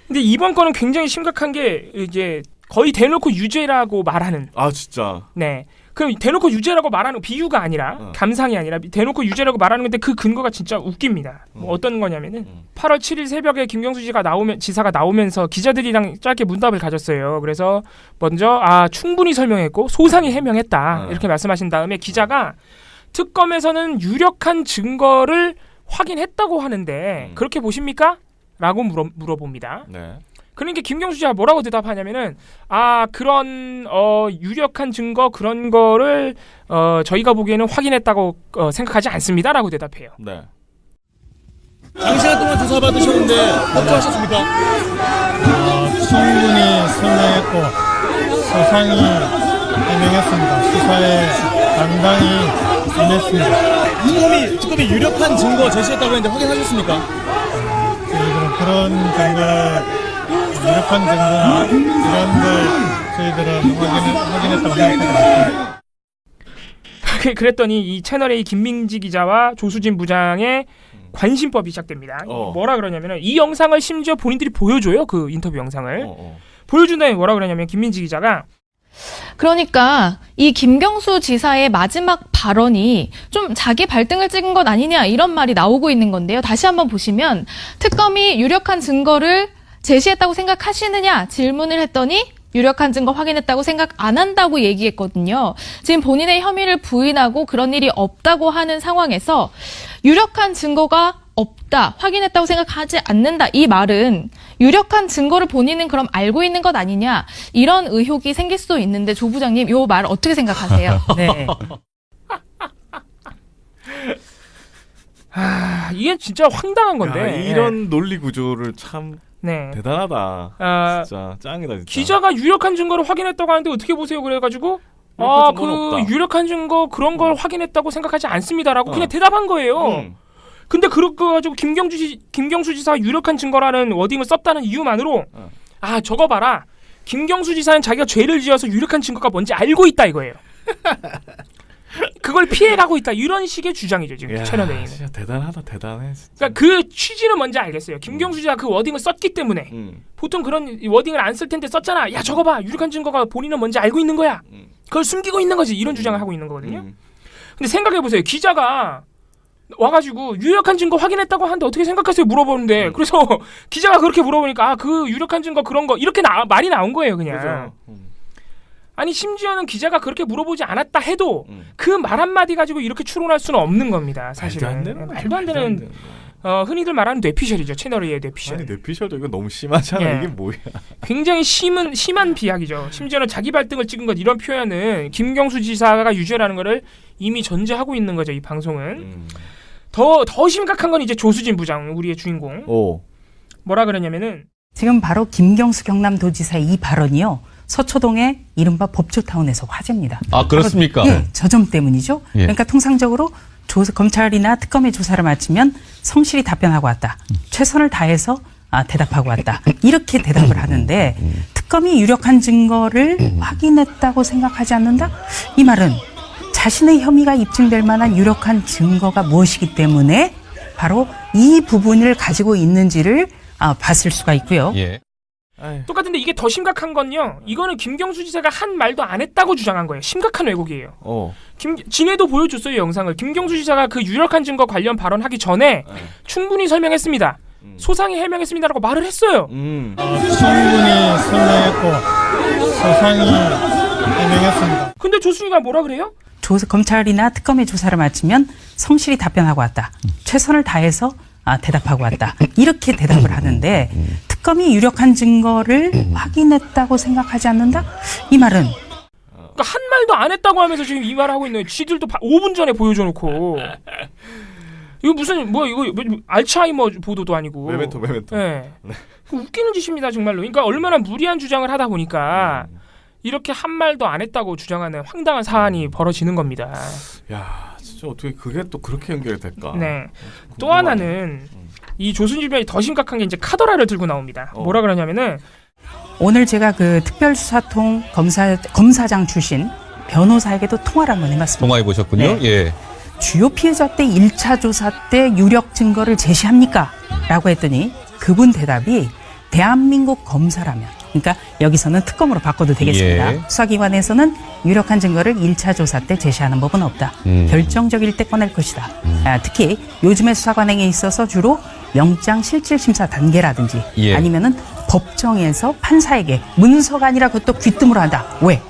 근데 이번 거는 굉장히 심각한 게 이제 거의 대놓고 유죄라고 말하는. 진짜. 네. 그럼 대놓고 유죄라고 말하는 비유가 아니라 감상이 아니라 대놓고 유죄라고 말하는 건데 그 근거가 진짜 웃깁니다. 어떤 거냐면은 8월 7일 새벽에 김경수 지사가 나오면서 기자들이랑 짧게 문답을 가졌어요. 그래서 먼저 충분히 설명했고 소상히 해명했다 이렇게 말씀하신 다음에 기자가 특검에서는 유력한 증거를 확인했다고 하는데 그렇게 보십니까? 라고 물어봅니다. 그러니까 김경수 씨가 뭐라고 대답하냐면은 그런 유력한 증거 그런 거를 저희가 보기에는 확인했다고 생각하지 않습니다라고 대답해요. 장시간 동안 조사받으셨는데 어떠하셨습니까? 충분히 설명했고 소상히 해명했습니다. 수사에 당당히 임했습니다. 특검이 유력한 증거 제시했다고 했는데 확인하셨습니까? 저희들은 그런 증거 유력한 증거나 이런 걸 저희들은 확인했다고 생각합니다. 그랬더니 이 채널A 김민지 기자와 조수진 부장의 관심법이 시작됩니다. 뭐라 그러냐면 이 영상을 심지어 본인들이 보여줘요. 그 인터뷰 영상을. 보여준 다음에 뭐라 그러냐면 김민지 기자가 그러니까 이 김경수 지사의 마지막 발언이 좀 자기 발등을 찍은 것 아니냐 이런 말이 나오고 있는 건데요. 다시 한번 보시면 특검이 유력한 증거를 제시했다고 생각하시느냐 질문을 했더니 유력한 증거 확인했다고 생각 안 한다고 얘기했거든요. 지금 본인의 혐의를 부인하고 그런 일이 없다고 하는 상황에서 유력한 증거가 없다, 확인했다고 생각하지 않는다. 이 말은 유력한 증거를 본인은 그럼 알고 있는 것 아니냐 이런 의혹이 생길 수도 있는데 조 부장님 이 말 어떻게 생각하세요? 네. 이게 진짜 황당한 건데 이런 논리 구조를 참 대단하다. 진짜 짱이다. 진짜. 기자가 유력한 증거를 확인했다고 하는데 어떻게 보세요? 그래가지고 유력한 증거 그런 걸 확인했다고 생각하지 않습니다라고 그냥 대답한 거예요. 근데 그거 가지고 김경수 지사가 유력한 증거라는 워딩을 썼다는 이유만으로 아 저거 봐라. 김경수 지사는 자기가 죄를 지어서 유력한 증거가 뭔지 알고 있다 이거예요. 그걸 피해가고 있다 이런 식의 주장이죠 지금 채널A. 진짜 대단하다 대단해. 진짜. 그러니까 그 취지는 뭔지 알겠어요. 김경수 지사가 그 워딩을 썼기 때문에 보통 그런 워딩을 안 쓸 텐데 썼잖아. 야 저거 봐 유력한 증거가 본인은 뭔지 알고 있는 거야. 그걸 숨기고 있는 거지 이런 주장을 하고 있는 거거든요. 근데 생각해 보세요. 기자가 와가지고 유력한 증거 확인했다고 하는데 어떻게 생각하세요? 물어보는데 그래서 기자가 그렇게 물어보니까 아, 그 유력한 증거 그런 거 이렇게 말이 나온 거예요 그냥. 아니 심지어는 기자가 그렇게 물어보지 않았다 해도 그 말 한마디 가지고 이렇게 추론할 수는 없는 겁니다. 사실은 말도 안 되는 흔히들 말하는 뇌피셜이죠. 채널A의 뇌피셜. 아니 뇌피셜도 이거 너무 심하잖아. 이게 뭐야. 굉장히 심한 비약이죠. 심지어는 자기 발등을 찍은 것 이런 표현은 김경수 지사가 유죄라는 거를 이미 전제하고 있는 거죠. 이 방송은. 더 심각한 건 이제 조수진 부장 우리의 주인공. 뭐라 그러냐면은 지금 바로 김경수 경남도지사의 이 발언이요. 서초동의 이른바 법조타운에서 화제입니다. 아 그렇습니까? 예, 저 점 때문이죠. 예. 그러니까 통상적으로 검찰이나 특검의 조사를 마치면 성실히 답변하고 왔다. 최선을 다해서 대답하고 왔다. 이렇게 대답을 하는데 특검이 유력한 증거를 확인했다고 생각하지 않는다? 이 말은 자신의 혐의가 입증될 만한 유력한 증거가 무엇이기 때문에 바로 이 부분을 가지고 있는지를 봤을 수가 있고요. 예. 똑같은데 이게 더 심각한 건요. 이거는 김경수 지사가 한 말도 안 했다고 주장한 거예요. 심각한 왜곡이에요. 진해도 보여줬어요 영상을. 김경수 지사가 그 유력한 증거 관련 발언하기 전에 충분히 설명했습니다. 소상히 해명했습니다라고 말을 했어요. 충분히 설명했고 소상히 해명했습니다. 근데 조순이가 뭐라 그래요? 검찰이나 특검의 조사를 마치면 성실히 답변하고 왔다. 최선을 다해서 대답하고 왔다. 이렇게 대답을 하는데 특검이 유력한 증거를 확인했다고 생각하지 않는다? 이 말은 그러니까 한 말도 안 했다고 하면서 지금 이 말을 하고 있는 거예요. 지들도 5분 전에 보여줘놓고 이거 무슨 이거 알츠하이머 보도도 아니고 메멘토. 네. 웃기는 짓입니다 정말로. 그러니까 얼마나 무리한 주장을 하다 보니까 이렇게 한 말도 안 했다고 주장하는 황당한 사안이 벌어지는 겁니다. 야, 진짜 어떻게 그게 또 그렇게 연결이 될까? 네. 또 하나는 이 조순진 비판이 더 심각한 게 이제 카더라를 들고 나옵니다. 뭐라 그러냐면은 오늘 제가 그 특별수사통 검사장 출신 변호사에게도 통화를 한번 해봤습니다. 통화해 보셨군요. 네. 예. 주요 피해자 때 1차 조사 때 유력 증거를 제시합니까? 라고 했더니 그분 대답이 대한민국 검사라면, 그러니까 여기서는 특검으로 바꿔도 되겠습니다. 예. 수사기관에서는 유력한 증거를 1차 조사 때 제시하는 법은 없다. 결정적일 때 꺼낼 것이다. 특히 요즘의 수사 관행에 있어서 주로 영장 실질 심사 단계라든지 아니면은 법정에서 판사에게 문서가 아니라 그것도 귀뜸으로 한다. 왜?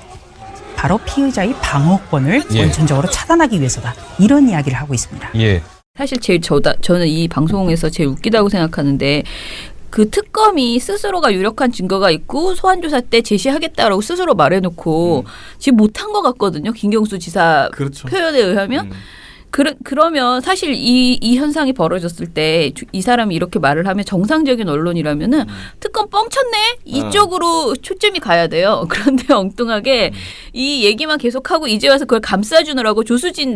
바로 피의자의 방어권을 원천적으로 차단하기 위해서다. 이런 이야기를 하고 있습니다. 예. 사실 저는 이 방송에서 제일 웃기다고 생각하는데 그 특검이 스스로가 유력한 증거가 있고 소환조사 때 제시하겠다라고 스스로 말해놓고 지금 못한 것 같거든요. 김경수 지사 표현에 의하면. 그러면 사실 이 현상이 벌어졌을 때 이 사람이 이렇게 말을 하면 정상적인 언론이라면은 특검 뻥쳤네? 이쪽으로 초점이 가야 돼요. 그런데 엉뚱하게 이 얘기만 계속하고 이제 와서 그걸 감싸주느라고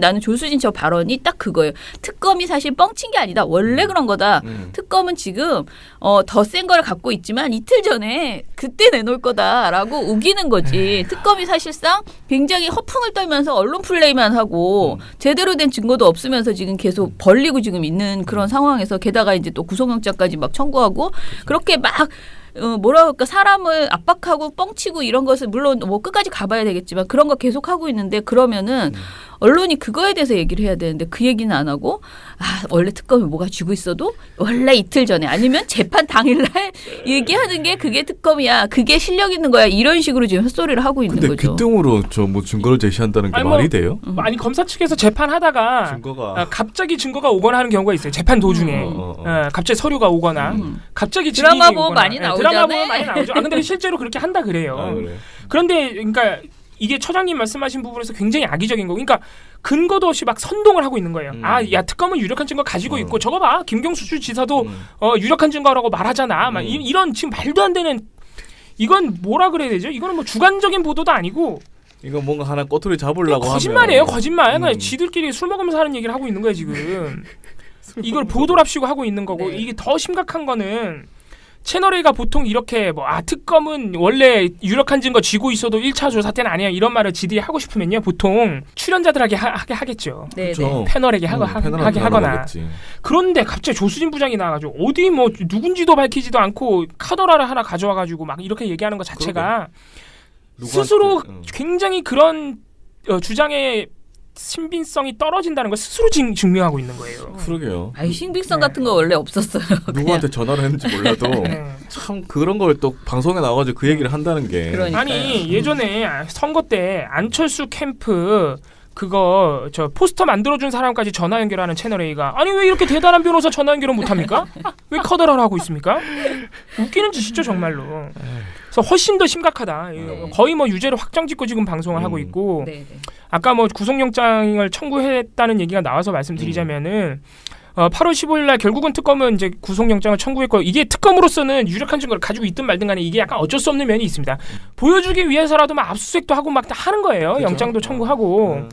나는 조수진 저 발언이 딱 그거예요. 특검이 사실 뻥친 게 아니다. 원래 그런 거다. 특검은 지금 더 센 걸 갖고 있지만 이틀 전에 그때 내놓을 거다라고 우기는 거지. 특검이 사실상 굉장히 허풍을 떨면서 언론 플레이만 하고 제대로 된 증거도 없으면서 지금 계속 벌리고 지금 있는 그런 상황에서 게다가 이제 또 구속영장까지 막 청구하고 그렇게 막 뭐라 그럴까 사람을 압박하고 뻥치고 이런 것을 물론 뭐 끝까지 가봐야 되겠지만 그런 거 계속 하고 있는데 그러면은 언론이 그거에 대해서 얘기를 해야 되는데 그 얘기는 안 하고 원래 특검이 뭐가 쥐고 있어도 원래 이틀 전에 아니면 재판 당일날 얘기하는 게 그게 특검이야. 그게 실력 있는 거야. 이런 식으로 지금 헛소리를 하고 있는 거죠. 근데 귀등으로 뭐 증거를 제시한다는 게 말이 돼요? 아니 검사 측에서 재판하다가 갑자기 증거가 오거나 하는 경우가 있어요. 재판 도중에 갑자기 서류가 오거나 갑자기 드라마 보면 많이 나오잖아요. 드라마 보면 많이 나오죠. 근데 실제로 그렇게 한다 그래요. 그래. 그런데 그러니까 이게 처장님 말씀하신 부분에서 굉장히 악의적인 거. 그러니까 근거도 없이 막 선동을 하고 있는 거예요. 야 특검은 유력한 증거 가지고 있고 저거 봐 김경수 지사도 유력한 증거라고 말하잖아. 막 이런 지금 말도 안 되는 이건 뭐라 그래야 되죠? 이거는 뭐 주관적인 보도도 아니고. 이거 뭔가 하나 꼬투리 잡으려고 거짓말이에요. 거짓말. 지들끼리 술 먹으면서 하는 얘기를 하고 있는 거예요 지금. 이걸 보도랍시고 하고 있는 거고 네. 이게 더 심각한 거는 채널A가 보통 이렇게 특검은 원래 유력한 증거 쥐고 있어도 1차 조사 때는 아니야 이런 말을 지들이 하고 싶으면요 보통 출연자들에게 하게 하겠죠. 네, 그렇죠. 패널에게 하게 하거나. 하겠지. 그런데 갑자기 조수진 부장이 나와가지고 어디 누군지도 밝히지도 않고 카더라를 하나 가져와가지고 막 이렇게 얘기하는 것 자체가 스스로 굉장히 그런 주장의 신빙성이 떨어진다는 걸 스스로 증명하고 있는 거예요. 그러게요. 아니 신빙성 같은 거 원래 없었어요. 누구한테 전화를 했는지 몰라도 참 그런 걸 또 방송에 나와가지고 그 얘기를 한다는 게. 그러니까요. 아니 예전에 선거 때 안철수 캠프 그거 포스터 만들어준 사람까지 전화 연결하는 채널A가 아니 왜 이렇게 대단한 변호사 전화 연결을 못합니까? 왜 커더를 하고 있습니까? 웃기는 짓이죠 정말로. 그래서 훨씬 더 심각하다. 거의 유죄를 확정짓고 지금 방송을 하고 있고 아까 구속영장을 청구했다는 얘기가 나와서 말씀드리자면은 8월 15일 날 결국은 특검은 이제 구속영장을 청구했고 이게 특검으로서는 유력한 증거를 가지고 있든 말든 간에 이게 약간 어쩔 수 없는 면이 있습니다. 보여주기 위해서라도 압수수색도 하고 막 하는 거예요. 그렇죠? 영장도 청구하고.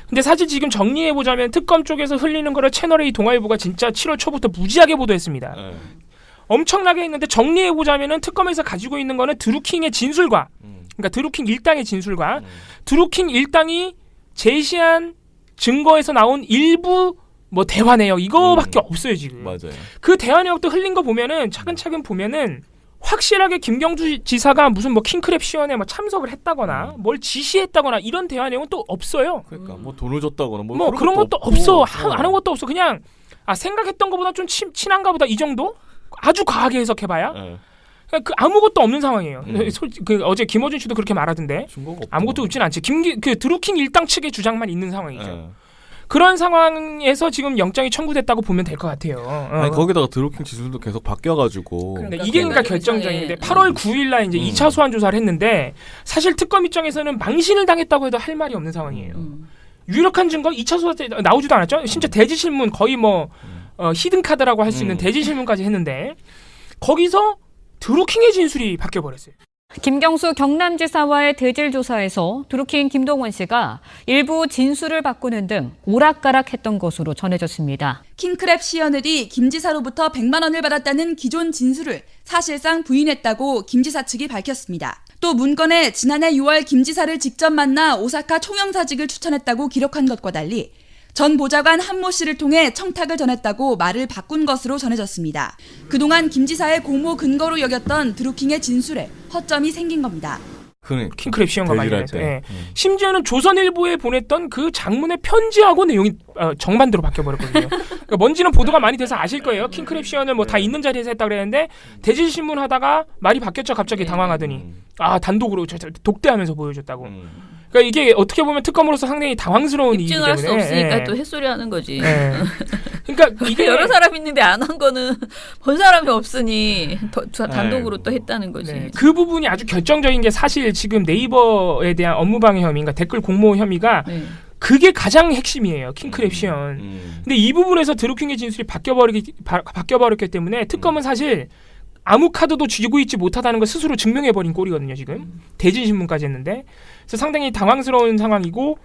근데 사실 지금 정리해보자면 특검 쪽에서 흘리는 거를 채널A 동아일보가 진짜 7월 초부터 무지하게 보도했습니다. 엄청나게 했는데 정리해보자면은 특검에서 가지고 있는 거는 드루킹의 진술과 그러니까 드루킹 일당의 진술과 드루킹 일당이 제시한 증거에서 나온 일부 대화 내역 이거밖에 없어요 지금. 맞아요. 그 대화 내역도 흘린 거 보면은 차근차근 보면은 확실하게 김경수 지사가 무슨 킹크랩 시연에 참석을 했다거나 뭘 지시했다거나 이런 대화 내용은 또 없어요. 그러니까 돈을 줬다거나 그런 것도 없어. 아무것도 없어. 그냥 생각했던 것보다 좀 친한가 보다 이 정도? 아주 과하게 해석해봐야. 그러니까 아무것도 없는 상황이에요. 어제 김어준 씨도 그렇게 말하던데 아무것도 없진 않지. 드루킹 일당 측의 주장만 있는 상황이죠. 그런 상황에서 지금 영장이 청구됐다고 보면 될 것 같아요. 아니 거기다가 드루킹 지수도 계속 바뀌어가지고. 이게 결정적인데 8월 9일날 이제 2차 소환 조사를 했는데 사실 특검 입장에서는 망신을 당했다고 해도 할 말이 없는 상황이에요. 유력한 증거 2차 조사 때 나오지도 않았죠. 심지어 대지실문 거의 히든 카드라고 할 수 있는 대지실문까지 했는데 거기서 드루킹의 진술이 바뀌어버렸어요. 김경수 경남지사와의 대질 조사에서 드루킹 김동원 씨가 일부 진술을 바꾸는 등 오락가락했던 것으로 전해졌습니다. 킹크랩 시연을이 김 지사로부터 100만 원을 받았다는 기존 진술을 사실상 부인했다고 김 지사 측이 밝혔습니다. 또 문건에 지난해 6월 김 지사를 직접 만나 오사카 총영사직을 추천했다고 기록한 것과 달리 전 보좌관 한모 씨를 통해 청탁을 전했다고 말을 바꾼 것으로 전해졌습니다. 그동안 김 지사의 공모 근거로 여겼던 드루킹의 진술에 허점이 생긴 겁니다. 킹크랩 시연과 관련해서 심지어는 조선일보에 보냈던 그 장문의 편지하고 내용이 정반대로 바뀌어버렸거든요. 그러니까 뭔지는 보도가 많이 돼서 아실 거예요. 킹크랩 시연을 다 있는 자리에서 했다 그랬는데 대질신문 하다가 말이 바뀌었죠. 갑자기 당황하더니 단독으로 독대하면서 보여줬다고. 그러니까 이게 어떻게 보면 특검으로서 상당히 당황스러운 일이기 때문에. 입증할 수 없으니까 또 햇소리하는 거지. 그러니까 이게 여러 사람 있는데 안 한 거는 본 사람이 없으니 단독으로 또 했다는 거지. 그 부분이 아주 결정적인 게 사실 지금 네이버에 대한 업무방해 혐의, 그러니까 댓글 공모 혐의가 그게 가장 핵심이에요. 킹크랩 시연. 근데 이 부분에서 드루킹의 진술이 바뀌어버렸기 때문에 특검은 사실 아무 카드도 쥐고 있지 못하다는 걸 스스로 증명해버린 꼴이거든요. 지금 대진신문까지 했는데 그래서 상당히 당황스러운 상황이고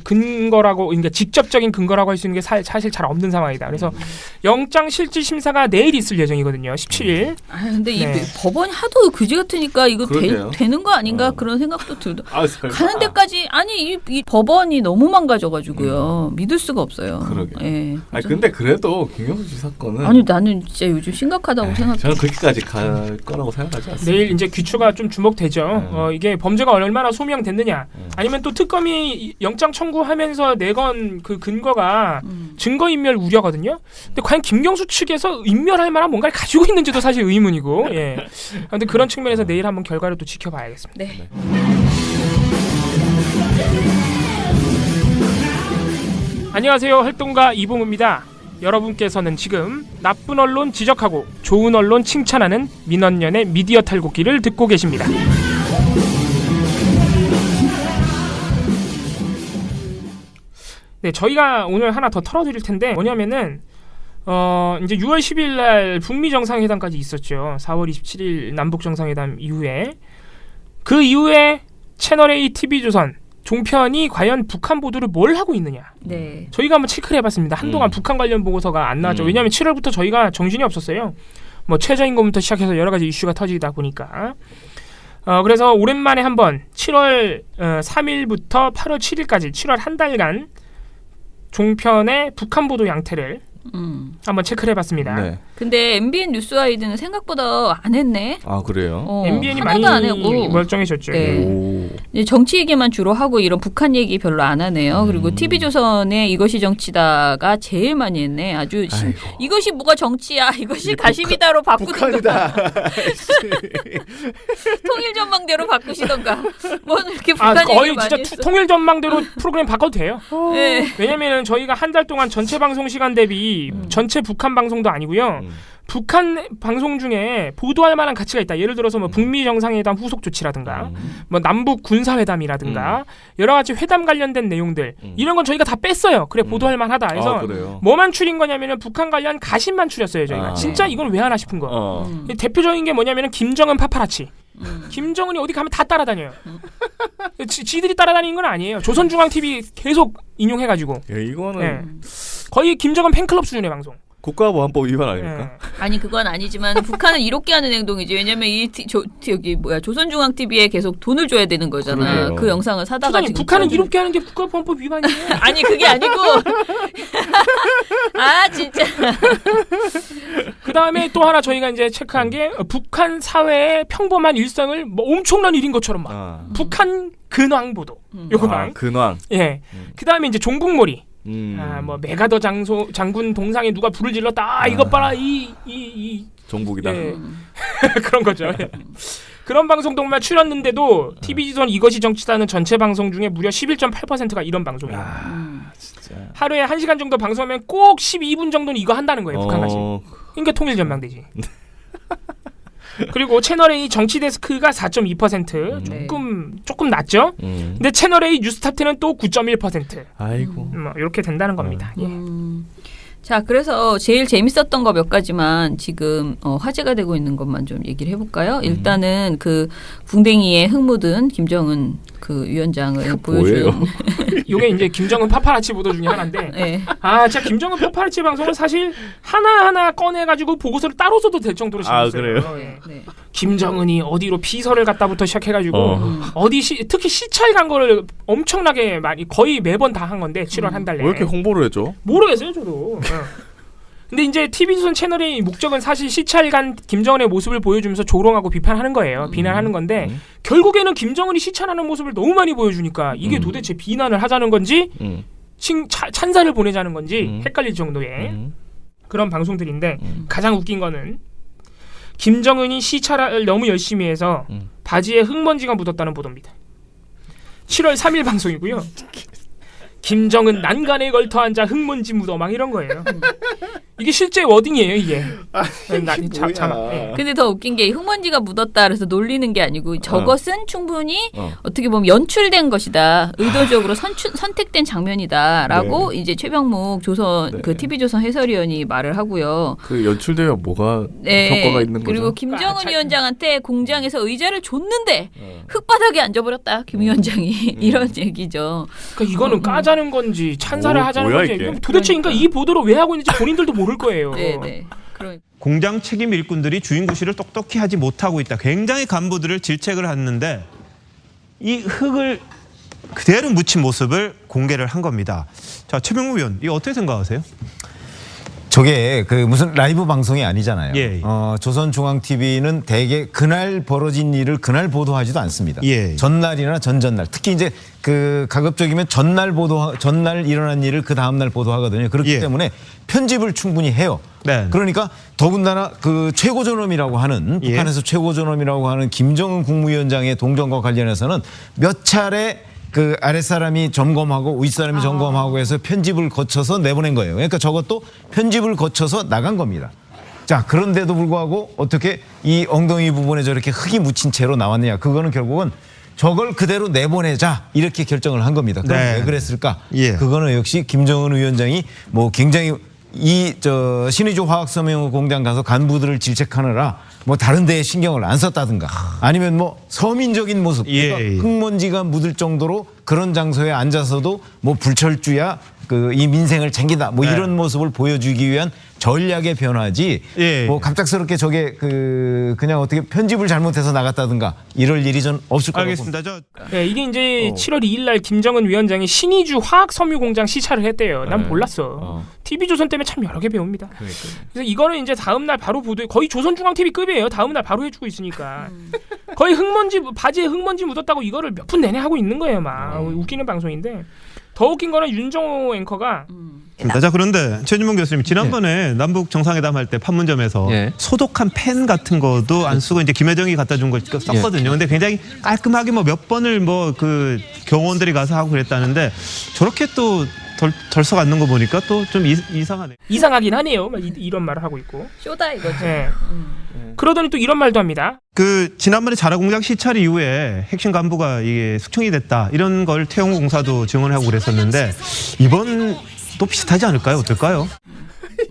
근거라고 그러니까 직접적인 근거라고 할 수 있는 게 사실 잘 없는 상황이다. 그래서 영장 실질 심사가 내일 있을 예정이거든요. 17일. 근데 이 법원이 하도 그지 같으니까 이거 되는 거 아닌가 그런 생각도 들도. 가는 데까지 이 법원이 너무 망가져가지고요. 믿을 수가 없어요. 그러게. 근데 그래도 김경수 씨 사건은 나는 진짜 요즘 심각하다고 생각해요. 저는 그렇게까지 갈 거라고 생각하지 않습니다. 내일 이제 귀추가 좀 주목되죠. 이게 범죄가 얼마나 소명됐느냐. 아니면 또 특검이 영장 청구하면서 내건 그 근거가 증거인멸 우려거든요. 근데 과연 김경수 측에서 인멸할 만한 뭔가를 가지고 있는지도 사실 의문이고. 그런데 그런 측면에서 내일 한번 결과를 또 지켜봐야겠습니다. 네. 안녕하세요. 활동가 이봉우입니다. 여러분께서는 지금 나쁜 언론 지적하고 좋은 언론 칭찬하는 민원연의 미디어 탈곡기를 듣고 계십니다. 네, 저희가 오늘 하나 더 털어드릴 텐데 뭐냐면은 이제 6월 10일 날 북미 정상회담까지 있었죠. 4월 27일 남북 정상회담 이후에 그 이후에 채널A TV조선 종편이 과연 북한 보도를 뭘 하고 있느냐. 네. 저희가 한번 체크를 해봤습니다. 한동안 북한 관련 보고서가 안 나왔죠. 왜냐하면 7월부터 저희가 정신이 없었어요. 뭐 최저임금부터 시작해서 여러 가지 이슈가 터지다 보니까. 그래서 오랜만에 한번 7월 3일부터 8월 7일까지 7월 한 달간 종편의 북한 보도 양태를 한번 체크를 해봤습니다. 네. 근데 MBN 뉴스와이드는 생각보다 안 했네. 아 그래요? MBN이 하나도 많이 안 하고 멀쩡해졌죠. 네. 오. 이제 정치 얘기만 주로 하고 이런 북한 얘기 별로 안 하네요. 그리고 TV조선의 이것이 정치다가 제일 많이 했네. 아주 이것이 뭐가 정치야. 이것이 가십니다로 바꾸든가. 통일전망대로 바꾸시던가. 뭐 이렇게 북한 얘기 거의 많이 진짜 했어. 통일전망대로 프로그램 바꿔도 돼요. 네. 왜냐면은 저희가 한 달 동안 전체 방송 시간 대비 전체 북한 방송도 아니고요. 북한 방송 중에 보도할 만한 가치가 있다. 예를 들어서 뭐 북미 정상회담 후속 조치라든가, 뭐 남북 군사회담이라든가 여러 가지 회담 관련된 내용들 이런 건 저희가 다 뺐어요. 그래 보도할 만하다. 그래서 뭐만 추린 거냐면은 북한 관련 가십만 추렸어요. 저희가 진짜 이걸 왜 하나 싶은 거. 대표적인 게 뭐냐면은 김정은 파파라치. 김정은이 어디 가면 다 따라다녀요. 지들이 따라다니는 건 아니에요. 조선중앙TV 계속 인용해가지고. 이거는 거의 김정은 팬클럽 수준의 방송. 국가보안법 위반 아닙니까? 아니 그건 아니지만 북한은 이롭게 하는 행동이지. 왜냐면 여기 조선중앙TV에 계속 돈을 줘야 되는 거잖아. 그러게요. 그 영상을 사다가 지금 북한은 이롭게 하는 게 국가보안법 위반이에요. 아니 그게 아니고 아 진짜. 그 다음에 또 하나 저희가 이제 체크한 게 북한 사회의 평범한 일상을 뭐 엄청난 일인 것처럼 막 북한 근황 보도. 요거랑 근황. 예. 그 다음에 이제 종북몰이. 뭐 메가더 장군 동상에 누가 불을 질렀다. 이것 봐라 이 종북이다. 예. 그런 거죠. 예. 그런 방송도 정말 출연는데도 TV조선 이것이 정치다는 전체 방송 중에 무려 11.8%가 이런 방송이에요. 진짜. 하루에 1시간 정도 방송하면 꼭 12분 정도는 이거 한다는 거예요. 북한 가시. 그러니까 통일전망대지. 그리고 채널A 정치 데스크가 4.2% 조금 낮죠. 근데 채널A 뉴스타트는 또 9.1%. 아이고. 뭐 이렇게 된다는 겁니다. 예. 자, 그래서 제일 재밌었던 거 몇 가지만 지금 화제가 되고 있는 것만 좀 얘기를 해볼까요? 일단은 그 궁뎅이에 흙 묻은 김정은 그 위원장을 보여준. 이게 이제 김정은 파파라치 보도 중에 하나인데. 네. 진짜 김정은 파파라치 방송은 사실 하나하나 꺼내가지고 보고서를 따로 써도 될 정도로 재밌어요. 그래요? 네. 김정은이 어디로 피서를 갔다부터 시작해가지고 특히 시찰 간 거를 엄청나게 많이 거의 매번 다 한 건데 7월 한 달 내에. 왜 이렇게 홍보를 해줘? 모르겠어요 저도. 근데 이제 TV조선 채널의 목적은 사실 시찰 간 김정은의 모습을 보여주면서 조롱하고 비판하는 거예요. 비난하는 건데 결국에는 김정은이 시찰하는 모습을 너무 많이 보여주니까 이게 도대체 비난을 하자는 건지 찬사를 보내자는 건지 헷갈릴 정도의 그런 방송들인데 가장 웃긴 거는 김정은이 시찰을 너무 열심히 해서 바지에 흙먼지가 묻었다는 보도입니다. 7월 3일 방송이고요. 김정은 난간에 걸터 앉아 흙먼지 묻어 막 이런 거예요. 이게 실제 워딩이에요, 이게. 뭐야. 근데 더 웃긴 게 흙먼지가 묻었다 그래서 놀리는 게 아니고 저것은 충분히 어떻게 보면 연출된 것이다. 의도적으로 선택된 장면이다라고 이제 최병묵 조선 그 TV조선 해설위원이 말을 하고요. 그 연출되면 뭐가 효과가 있는 거죠? 그리고 김정은 위원장한테 공장에서 의자를 줬는데 흙바닥에 앉아버렸다. 김 위원장이 이런 얘기죠. 그러니까 이거는 까자는 건지 찬사를 하자는 건지 이게? 도대체 그러니까 이 보도를 왜 하고 있는지 본인들도 모를 거예요. 네네. 공장 책임 일꾼들이 주인구실을 똑똑히 하지 못하고 있다. 굉장히 간부들을 질책을 했는데 이 흙을 그대로 묻힌 모습을 공개를 한 겁니다. 자, 최병무 의원, 이거 어떻게 생각하세요? 저게 그 무슨 라이브 방송이 아니잖아요. 예. 조선중앙TV는 대개 그날 벌어진 일을 그날 보도하지도 않습니다. 예. 전날이나 전전날. 특히 이제 그 가급적이면 전날 일어난 일을 그 다음 날 보도하거든요. 그렇기 때문에 편집을 충분히 해요. 네. 그러니까 더군다나 그 최고존엄이라고 하는 북한에서 최고존엄이라고 하는 김정은 국무위원장의 동정과 관련해서는 몇 차례 그 아랫사람이 점검하고 윗사람이 점검하고 해서 편집을 거쳐서 내보낸 거예요. 그러니까 저것도 편집을 거쳐서 나간 겁니다. 자, 그런데도 불구하고 어떻게 이 엉덩이 부분에 저렇게 흙이 묻힌 채로 나왔느냐. 그거는 결국은 저걸 그대로 내보내자 이렇게 결정을 한 겁니다. 그럼 왜 그랬을까? 그거는 역시 김정은 위원장이 뭐 굉장히 이 신의주 화학섬유 공장 가서 간부들을 질책하느라 뭐 다른 데에 신경을 안 썼다든가 아니면 뭐 서민적인 모습 그러니까 흙먼지가 묻을 정도로 그런 장소에 앉아서도 뭐 불철주야 이 민생을 챙긴다 뭐 이런 모습을 보여주기 위한 전략의 변화지 뭐 갑작스럽게 저게 그냥 어떻게 편집을 잘못해서 나갔다든가 이럴 일이 전 없을 거라고 알겠습니다. 네, 이게 이제 7월 2일 날 김정은 위원장이 신의주 화학섬유공장 시찰을 했대요. 난 몰랐어. TV조선 때문에 참 여러 개 배웁니다. 그래서 이거는 이제 다음 날 바로 보도해 거의 조선중앙TV급이에요. 다음 날 바로 해주고 있으니까 거의 바지에 흙먼지 묻었다고 이거를 몇 분 내내 하고 있는 거예요. 막 웃기는 방송인데 더 웃긴 거는 윤정호 앵커가 자, 그런데 최진봉 교수님 지난번에 남북 정상회담 할 때 판문점에서 소독한 펜 같은 거도 안 쓰고 이제 김여정이 갖다 준 걸 썼거든요. 근데 굉장히 깔끔하게 뭐 몇 번을 뭐 그 경호원들이 가서 하고 그랬다는데 저렇게 또 덜 써갖는 거 보니까 또 좀 이상하네. 이상하긴 하네요. 이런 말을 하고 있고. 쇼다 이거죠. 네. 그러더니 또 이런 말도 합니다. 지난번에 자라공장 시찰 이후에 핵심 간부가 이게 숙청이 됐다 이런 걸 태영공사도 증언하고 그랬었는데 이번 또 비슷하지 않을까요? 어떨까요?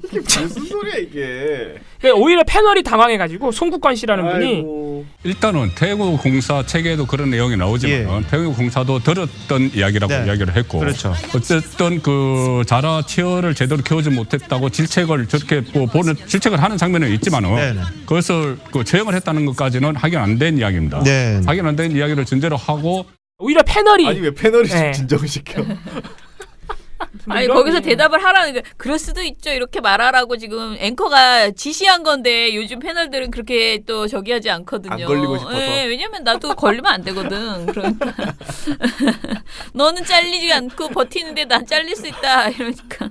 이게 무슨 소리야 이게? 오히려 패널이 당황해가지고 송국관 씨라는 분이 일단은 태국공사 책에도 그런 내용이 나오지만 태국공사도 들었던 이야기라고 이야기를 했고 그렇죠. 어쨌든 그 자라 치어를 제대로 키우지 못했다고 질책을 저렇게 보는 질책을 하는 장면은 있지만은 그것을 처형을 했다는 것까지는 확인 안 된 이야기입니다. 확인 안 된 이야기를 전제로 하고 오히려 패널이 아니 왜 패널이 진정을 시켜? 아니 거기서 대답을 하라는 게 그럴 수도 있죠 이렇게 말하라고 지금 앵커가 지시한 건데 요즘 패널들은 그렇게 또 저기 하지 않거든요. 안 걸리고 싶어서. 왜냐면 나도 걸리면 안 되거든. 그러니까 너는 잘리지 않고 버티는데 난 잘릴 수 있다 이러니까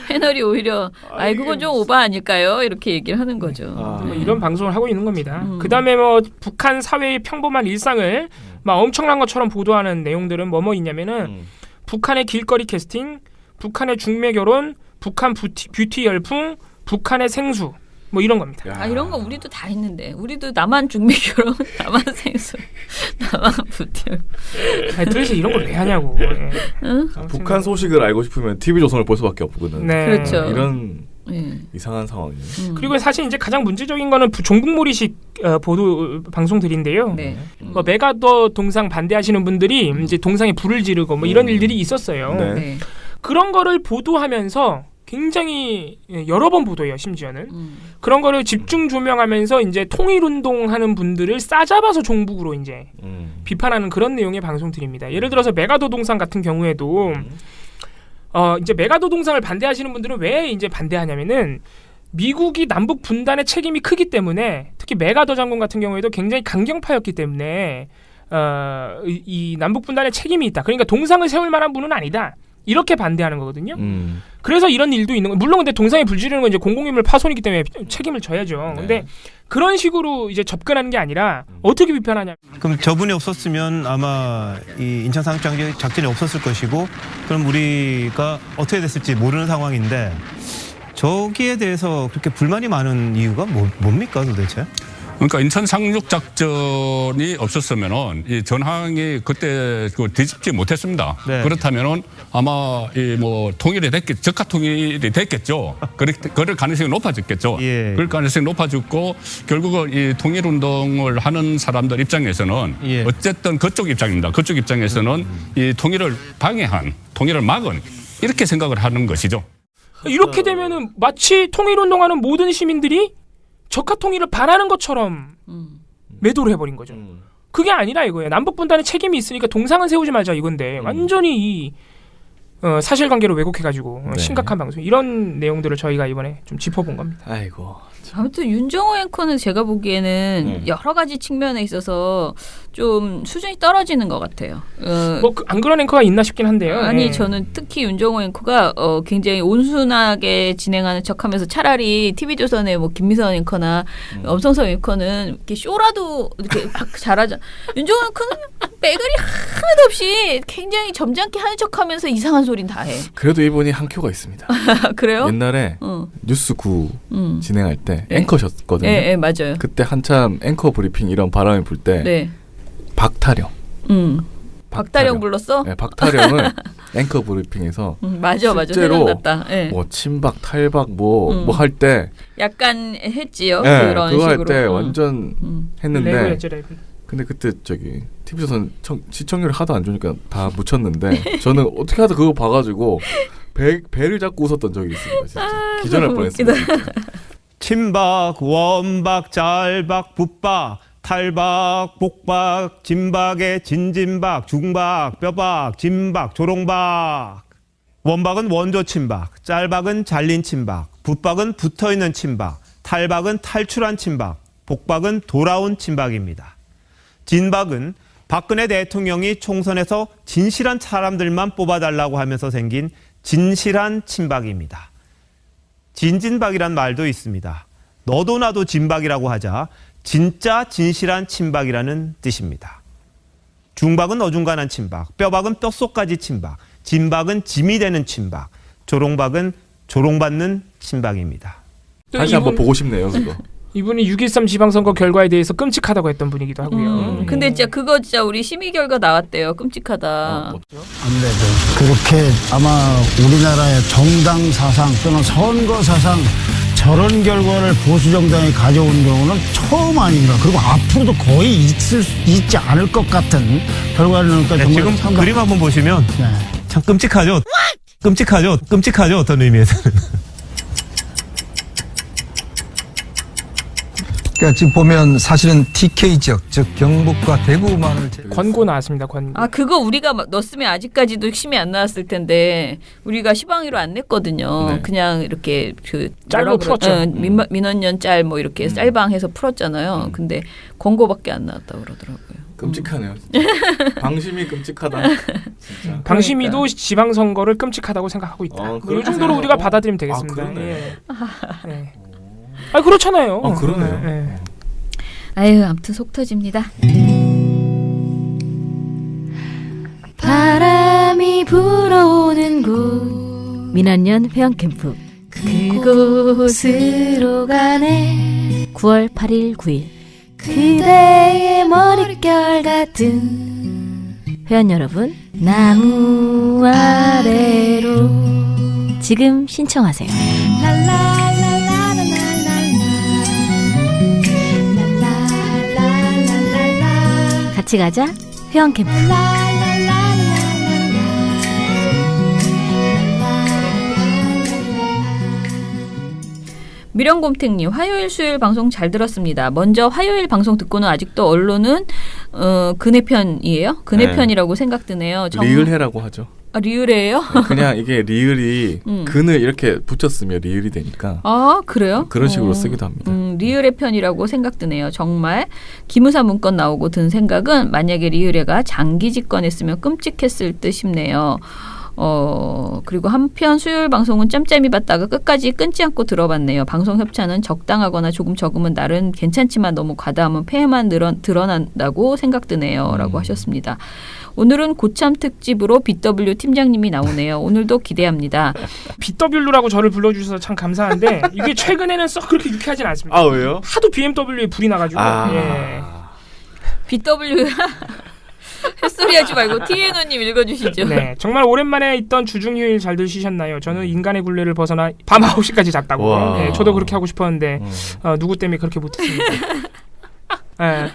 패널이 오히려 그건 좀 오바 아닐까요? 이렇게 얘기를 하는 거죠. 이런 방송을 하고 있는 겁니다. 그다음에 뭐 북한 사회의 평범한 일상을 막 엄청난 것처럼 보도하는 내용들은 뭐뭐 있냐면은 북한의 길거리 캐스팅, 북한의 중매 결혼, 북한 뷰티 열풍, 북한의 생수 뭐 이런 겁니다. 이런 거 우리도 다 했는데 우리도 남한 중매 결혼, 남한 생수, 남한 뷰티 열풍. 도대체 이런 걸 왜 하냐고. 북한 소식을 알고 싶으면 TV조선을 볼 수밖에 없거든. 그렇죠. 이런 이상한 상황이에요. 그리고 사실 이제 가장 문제적인 거는 종북몰이식 보도 방송들인데요. 뭐 메가더 동상 반대하시는 분들이 이제 동상에 불을 지르고 뭐 이런 일들이 있었어요. 그런 거를 보도하면서 굉장히 여러 번 보도해요. 심지어는 그런 거를 집중 조명하면서 이제 통일운동하는 분들을 싸잡아서 종북으로 이제 비판하는 그런 내용의 방송들입니다. 예를 들어서 메가더 동상 같은 경우에도. 이제 메가더 동상을 반대하시는 분들은 왜 이제 반대하냐면은 미국이 남북 분단의 책임이 크기 때문에 특히 메가더 장군 같은 경우에도 굉장히 강경파였기 때문에 이 남북 분단의 책임이 있다. 그러니까 동상을 세울 만한 분은 아니다. 이렇게 반대하는 거거든요. 그래서 이런 일도 있는 거. 물론 근데 동상에 불 지르는 건 이제 공공인물 파손이기 때문에 책임을 져야죠. 근데 그런 식으로 이제 접근하는 게 아니라 어떻게 비판하냐. 그럼 저분이 없었으면 아마 이 인천 상륙 작전이 없었을 것이고 그럼 우리가 어떻게 됐을지 모르는 상황인데 저기에 대해서 그렇게 불만이 많은 이유가 뭡니까 도대체? 그러니까 인천 상륙 작전이 없었으면은 이 전황이 그때 뒤집지 못했습니다. 그렇다면은 아마 이 뭐 통일이 적화 통일이 됐겠죠. 그럴 가능성이 높아졌겠죠. 그럴 가능성이 높아졌고 결국은 이 통일 운동을 하는 사람들 입장에서는 어쨌든 그쪽 입장입니다. 그쪽 입장에서는 이 통일을 방해한, 통일을 막은 이렇게 생각을 하는 것이죠. 이렇게 되면은 마치 통일 운동하는 모든 시민들이 적화 통일을 바라는 것처럼 매도를 해버린 거죠. 그게 아니라 이거예요. 남북 분단의 책임이 있으니까 동상은 세우지 말자 이건데 완전히 이 사실관계를 왜곡해가지고 심각한 방송 이런 내용들을 저희가 이번에 좀 짚어본 겁니다. 아이고. 아무튼 윤정호 앵커는 제가 보기에는 여러 가지 측면에 있어서 좀 수준이 떨어지는 것 같아요. 뭐 안 그런 앵커가 있나 싶긴 한데요. 아니 저는 특히 윤정호 앵커가 굉장히 온순하게 진행하는 척하면서 차라리 TV조선의 뭐 김미선 앵커나 엄성성 앵커는 이렇게 쇼라도 이렇게 막 잘하죠. 윤정호 앵커는 빼거리 하나도 없이 굉장히 점잖게 하는 척하면서 이상한 소린 다 해. 그래도 이분이 한 큐가 있습니다. 그래요? 옛날에 뉴스 9 진행할 때 앵커셨거든요. 네, 맞아요. 그때 한참 앵커 브리핑 이런 바람이 불 때 박타령. 박타령 불렀어? 네, 박타령을 앵커 브리핑에서 맞아 실제로 생각났다. 네. 뭐 침박, 탈박 뭐 할 때 약간 했지요. 네, 그런 그거 식으로. 할 때 완전 했는데 레고였죠, 레고. 근데 그때 저기 TV조선 시청률이 하도 안 좋으니까 다 묻혔는데 저는 어떻게 하다 그거 봐가지고 배를 잡고 웃었던 적이 있습니다. 진짜 기절할 뻔했습니다. 침박, 원박, 짤박, 붓박, 탈박, 복박, 진박에 진진박, 중박, 뼈박, 진박, 조롱박. 원박은 원조 침박, 짤박은 잘린 침박, 붓박은 붙어있는 침박, 탈박은 탈출한 침박, 복박은 돌아온 침박입니다. 진박은 박근혜 대통령이 총선에서 진실한 사람들만 뽑아달라고 하면서 생긴 진실한 친박입니다. 진진박이란 말도 있습니다. 너도 나도 진박이라고 하자 진짜 진실한 친박이라는 뜻입니다. 중박은 어중간한 친박, 뼈박은 뼛속까지 친박, 진박은 짐이 되는 친박, 조롱박은 조롱받는 친박입니다. 다시 한번 보고 싶네요, 그거. 이분이 6.13 지방선거 결과에 대해서 끔찍하다고 했던 분이기도 하고요. 근데 진짜 그거 진짜 우리 심의 결과 나왔대요. 끔찍하다. 아무래도 그렇게 아마 우리나라의 정당 사상 또는 선거 사상 저런 결과를 보수 정당이 가져온 경우는 처음 아닌가. 그리고 앞으로도 거의 있지 않을 것 같은 결과를 넣으니까 네, 지금 그림 한번 보시면 참 끔찍하죠. 끔찍하죠. 어떤 의미에서는. 그러니까 지금 보면 사실은 TK 지역, 즉 경북과 대구만을 권고 나왔습니다. 권고. 아 그거 우리가 넣었으면 아직까지도 심의 안 나왔을 텐데 우리가 시방위로 안 냈거든요. 네. 그냥 이렇게 그 짤로 풀었죠. 민원연 짤 뭐 이렇게 짤방해서 풀었잖아요. 근데 권고밖에 안 나왔다고 그러더라고요. 끔찍하네요. 방심이 끔찍하다. 진짜. 방심이도 지방선거를 끔찍하다고 생각하고 있다. 뭐 이 정도로 우리가 받아들이면 되겠습니다. 아, 그러네. 네. 아 그렇잖아요. 아 그러네요. 네. 아유 아무튼 속 터집니다. 바람이 불어오는 곳 민원연 회원캠프 그곳으로 가네 9월 8일 9일 그대의 머릿결 같은 회원 여러분 나무 아래로 지금 신청하세요. 같이 가자 회원 캠프. 미령곰탱님 화요일 수요일 방송 잘 들었습니다. 먼저 화요일 방송 듣고는 아직도 언론은 그네 편이에요? 그네 편이라고 생각드네요. 리을해라고 하죠. 아, 리을해예요? 그냥 이게 리을이 근을 이렇게 붙였으면 리을이 되니까. 아 그래요? 그런 식으로 쓰기도 합니다. 리을의 편이라고 생각드네요. 정말 기무사 문건 나오고 든 생각은 만약에 리을해가 장기 집권했으면 끔찍했을 듯 싶네요. 그리고 한편 수요일 방송은 짬짬이 봤다가 끝까지 끊지 않고 들어봤네요. 방송 협찬은 적당하거나 조금 적으면 날은 괜찮지만 너무 과다하면 폐해만 드러난다고 생각드네요. 라고 하셨습니다. 오늘은 고참 특집으로 BW 팀장님이 나오네요. 오늘도 기대합니다. BW라고 저를 불러주셔서 참 감사한데 이게 최근에는 썩 그렇게 유쾌하진 않습니다. 아 왜요? 하도 BMW에 불이 나가지고. 예. BW 햇소리 하지 말고 TNO님 읽어주시죠. 네, 정말 오랜만에 있던 주중휴일 잘들 쉬셨나요? 저는 인간의 굴레를 벗어나 밤 9시까지 잤다고. 네, 저도 그렇게 하고 싶었는데 누구 때문에 그렇게 못했습니다. 네,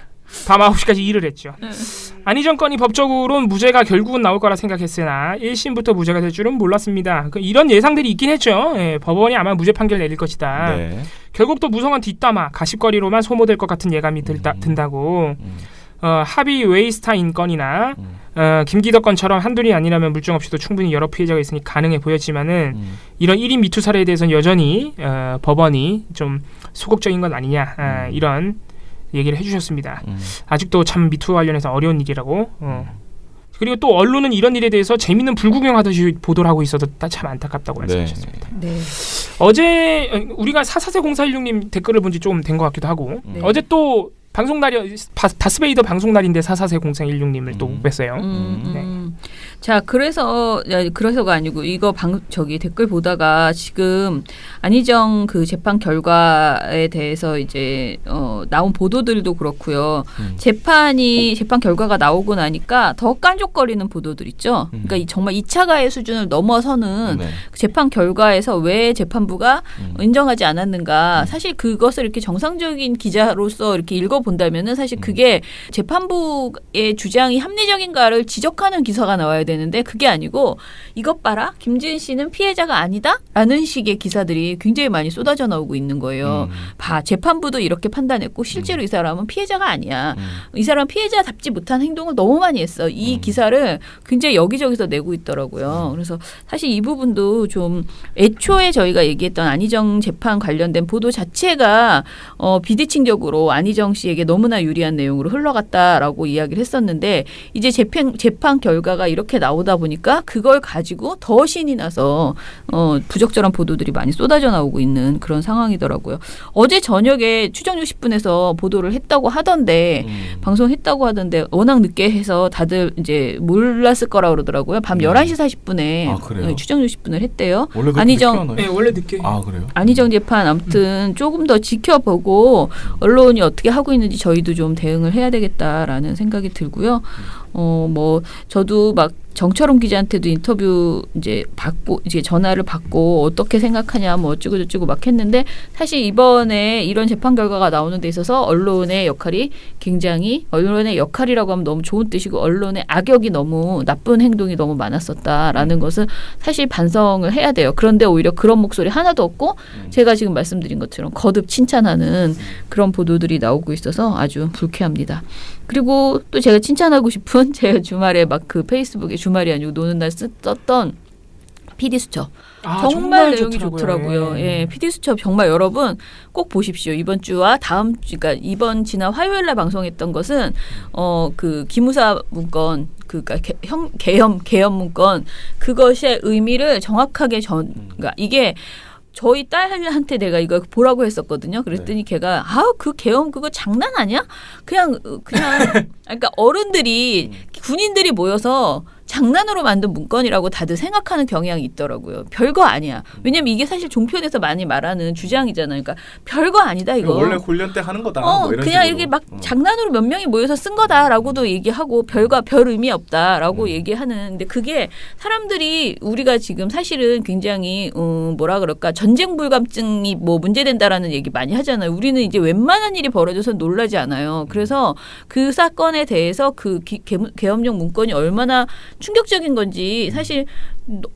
밤 9시까지 일을 했죠. 안희정 건이 법적으로는 무죄가 결국은 나올 거라 생각했으나 1심부터 무죄가 될 줄은 몰랐습니다. 이런 예상들이 있긴 했죠. 네, 법원이 아마 무죄 판결 내릴 것이다. 네. 결국 또 무성한 뒷담화, 가십거리로만 소모될 것 같은 예감이 든다고. 하비 웨이스타인 건이나 김기덕 건처럼 한둘이 아니라면 물증 없이도 충분히 여러 피해자가 있으니 가능해 보였지만은 이런 1인 미투 사례에 대해서는 여전히 법원이 좀 소극적인 건 아니냐 이런 얘기를 해주셨습니다. 아직도 참 미투 관련해서 어려운 일이라고. 그리고 또 언론은 이런 일에 대해서 재미있는 불구경하듯이 보도를 하고 있어도 참 안타깝다고 말씀하셨습니다. 네. 어제 우리가 440416님 댓글을 본 지 좀 된 것 같기도 하고 어제 또 방송날이 다스베이더 방송날인데 440416님을 또 못 뵀어요. 네. 자, 그래서가 아니고 이거 댓글 보다가 지금 안희정 그 재판 결과에 대해서 이제 나온 보도들도 그렇고요. 재판 결과가 나오고 나니까 더 깐족거리는 보도들 있죠. 그러니까 정말 2차 가해 수준을 넘어서는 네. 재판 결과에서 왜 재판부가 인정하지 않았는가. 사실 그것을 이렇게 정상적인 기자로서 이렇게 읽어본다면은 사실 그게 재판부의 주장이 합리적인가를 지적하는 기사가 나와야 되는데 그게 아니고 이것 봐라 김지은 씨는 피해자가 아니다라는 식의 기사들이 굉장히 많이 쏟아져 나오고 있는 거예요. 재판부도 이렇게 판단했고 실제로 이 사람은 피해자가 아니야. 이 사람은 피해자답지 못한 행동을 너무 많이 했어. 이 기사를 굉장히 여기저기서 내고 있더라고요. 그래서 사실 이 부분도 좀 애초에 저희가 얘기했던 안희정 재판 관련된 보도 자체가 비대칭적으로 안희정 씨에게 너무나 유리한 내용으로 흘러갔다라고 이야기를 했었는데 이제 재판 결과가 이렇게 나오다 보니까 그걸 가지고 더 신이 나서 부적절한 보도들이 많이 쏟아져 나오고 있는 그런 상황이더라고요. 어제 저녁에 추정 60분에서 보도를 했다고 하던데 방송했다고 하던데 워낙 늦게 해서 다들 이제 몰랐을 거라 그러더라고요. 밤 11시 40분에 추정 60분을 했대요. 원래 안희정 원래 늦게. 그래요? 안희정 재판 아무튼 조금 더 지켜보고 언론이 어떻게 하고 있는지 저희도 좀 대응을 해야 되겠다라는 생각이 들고요. 저도 막 정철웅 기자한테도 인터뷰 이제 전화를 받고 어떻게 생각하냐 뭐 어쩌고 저쩌고 막 했는데 사실 이번에 이런 재판 결과가 나오는 데 있어서 언론의 역할이라고 하면 너무 좋은 뜻이고 언론의 악역이 너무 나쁜 행동이 너무 많았었다라는 것은 사실 반성을 해야 돼요. 그런데 오히려 그런 목소리 하나도 없고 제가 지금 말씀드린 것처럼 거듭 칭찬하는 그런 보도들이 나오고 있어서 아주 불쾌합니다. 그리고 또 제가 칭찬하고 싶은 제가 주말에 막 그 페이스북에 주말이 아니고 노는 날 썼던 PD수첩. 정말 내용이 좋더라고요. 예, PD수첩 정말 여러분 꼭 보십시오. 이번 주와 그러니까 지난 화요일 날 방송했던 것은 그 기무사 문건 그러니까 계엄 문건 그것의 의미를 정확하게 그러니까 이게 저희 딸한테 내가 이거 보라고 했었거든요. 그랬더니 걔가 그 계엄 그거 장난 아니야? 그냥 그러니까 어른들이 군인들이 모여서 장난으로 만든 문건이라고 다들 생각하는 경향이 있더라고요. 별거 아니야. 왜냐면 이게 사실 종편에서 많이 말하는 주장이잖아요. 그러니까 별거 아니다 이거. 원래 훈련 때 하는 거다. 뭐 이런 그냥 식으로. 이렇게 막 장난으로 몇 명이 모여서 쓴 거다라고도 얘기하고 별 의미 없다라고 얘기하는. 근데 그게 사람들이 우리가 지금 사실은 굉장히 뭐라 그럴까 전쟁 불감증이 뭐 문제된다라는 얘기 많이 하잖아요. 우리는 이제 웬만한 일이 벌어져서 놀라지 않아요. 그래서 그 사건에 대해서 그 계엄령 문건이 얼마나 충격적인 건지 사실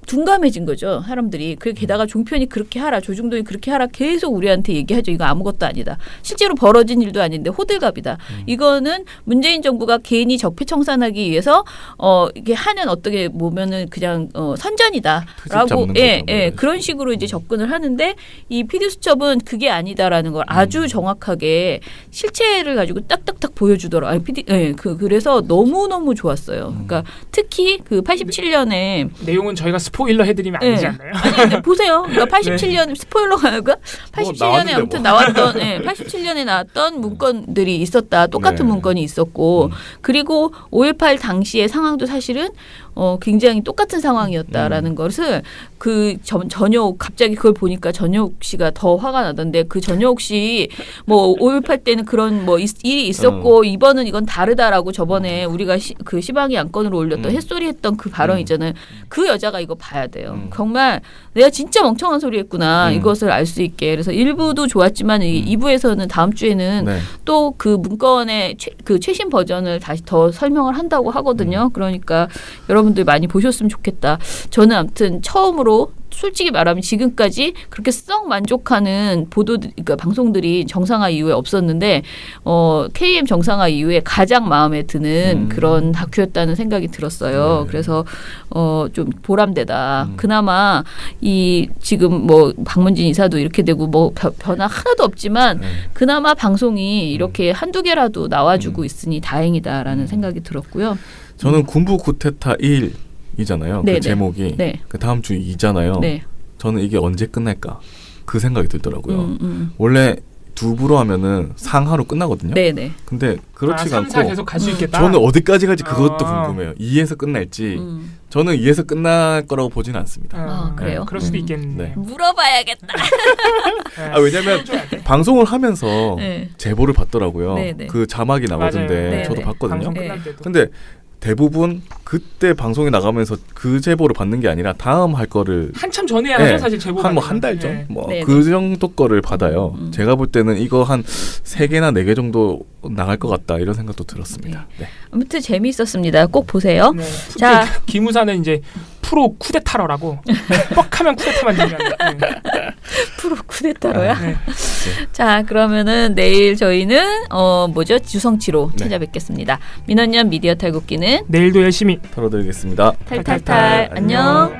둔감해진 거죠. 사람들이. 게다가 종편이 그렇게 하라, 조중동이 그렇게 하라 계속 우리한테 얘기하죠. 이거 아무것도 아니다. 실제로 벌어진 일도 아닌데 호들갑이다. 이거는 문재인 정부가 괜히 적폐청산하기 위해서 이게 하는 어떻게 보면은 그냥 선전이다라고 그런 식으로 이제 접근을 하는데 이 PD수첩은 그게 아니다라는 걸 아주 정확하게 실체를 가지고 딱딱딱 보여주더라고요. 그래서 너무너무 좋았어요. 그러니까 특히 그 87년에 내용은 저희가 스포일러 해드리면 안 되지 않나요? 아니, 보세요. 그러니까 87년 스포일러가 87년에 아무튼 나왔던 87년에 나왔던 문건들이 있었다. 똑같은 문건이 있었고 그리고 5.18 당시의 상황도 사실은 굉장히 똑같은 상황이었다라는 것을 그 전효옥 갑자기 그걸 보니까 전효옥 씨가 더 화가 나던데 그 전효옥 씨 뭐 5.18 때는 그런 뭐 일이 있었고 이번은 이건 다르다라고 저번에 우리가 그 시방이 안건으로 올렸던 햇소리 했던 그 발언 있잖아요. 그 여자가 이거 봐야 돼요. 정말 내가 진짜 멍청한 소리 했구나. 이것을 알 수 있게. 그래서 1부도 좋았지만 2부에서는 다음 주에는 또 그 문건의 그 최신 버전을 다시 더 설명을 한다고 하거든요. 그러니까 여러분들 많이 보셨으면 좋겠다. 저는 아무튼 처음으로 솔직히 말하면 지금까지 그렇게 썩 만족하는 그러니까 방송들이 정상화 이후에 없었는데 KM 정상화 이후에 가장 마음에 드는 그런 다큐였다는 생각이 들었어요. 그래서 좀 보람되다. 그나마 이 지금 뭐 박문진 이사도 이렇게 되고 뭐 변화 하나도 없지만 그나마 방송이 이렇게 한두 개라도 나와주고 있으니 다행이다라는 생각이 들었고요. 저는 군부 쿠데타 1이잖아요. 그 제목이. 그 다음 주 2잖아요. 저는 이게 언제 끝날까 그 생각이 들더라고요. 원래 두부로 하면은 상하로 끝나거든요. 네네. 근데 그렇지가 3, 4 않고 계속 갈 수 있겠다. 저는 어디까지 갈지 그것도 궁금해요. 2에서 끝날지. 저는 2에서 끝날 거라고 보지는 않습니다. 그래요? 네. 그럴 수도 있겠네. 네. 물어봐야겠다. 왜냐면 방송을 하면서 네. 제보를 받더라고요. 네네. 그 자막이 나오던데 맞아요. 저도 네네. 봤거든요. 방송 끝날 때도. 근데 대부분 그때 방송에 나가면서 그 제보를 받는 게 아니라 다음 할 거를 한참 전에 하죠, 사실 제보가. 한 달 전? 네. 뭐 네네. 그 정도 거를 받아요. 제가 볼 때는 이거 한 3개나 4개 정도 나갈 것 같다 이런 생각도 들었습니다. 네. 아무튼 재미있었습니다. 꼭 보세요. 네. 자, 기무사는 이제 프로 쿠데타러라고 뻑하면 쿠데타만 중요합니다. 네. 프로 쿠데타로야? 네. 자, 그러면은 내일 저희는 주성치로 찾아뵙겠습니다. 민원연 미디어 탈곡기는 내일도 열심히 털어드리겠습니다. 탈탈탈. 안녕.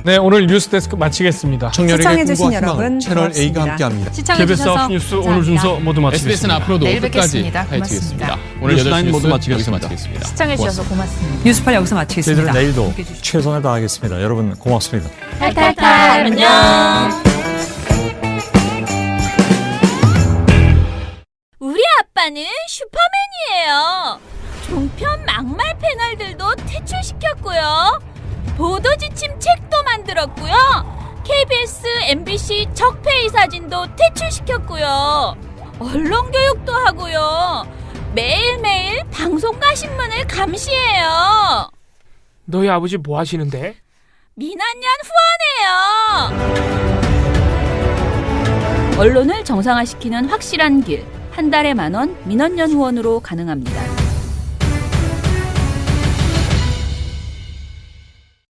네, 오늘 뉴스데스크 마치겠습니다. 청년에게 꿈과 희망을 채널 A가 함께합니다. KBS 9시 뉴스 오늘 순서 모두 마치겠습니다. SBS는 앞으로도 내일 끝까지 뵙겠습니다. 파이팅하겠습니다. 오늘 8시 모두 뉴스 여기서 마치겠습니다. 시청해주셔서 고맙습니다. 뉴스팔 여기서 마치겠습니다. 저희들은 내일도 최선을 다하겠습니다. 여러분 고맙습니다. 탈탈탈. 안녕. 우리 아빠는 슈퍼맨이에요. 종편 막말 패널들도 퇴출시켰고요. 보도지침 책도 만들었고요. KBS, MBC 적폐의 사진도 퇴출시켰고요. 언론교육도 하고요. 매일매일 방송과 신문을 감시해요. 너희 아버지 뭐 하시는데? 민원연 후원해요. 언론을 정상화시키는 확실한 길. 한 달에 10,000원 민원연 후원으로 가능합니다.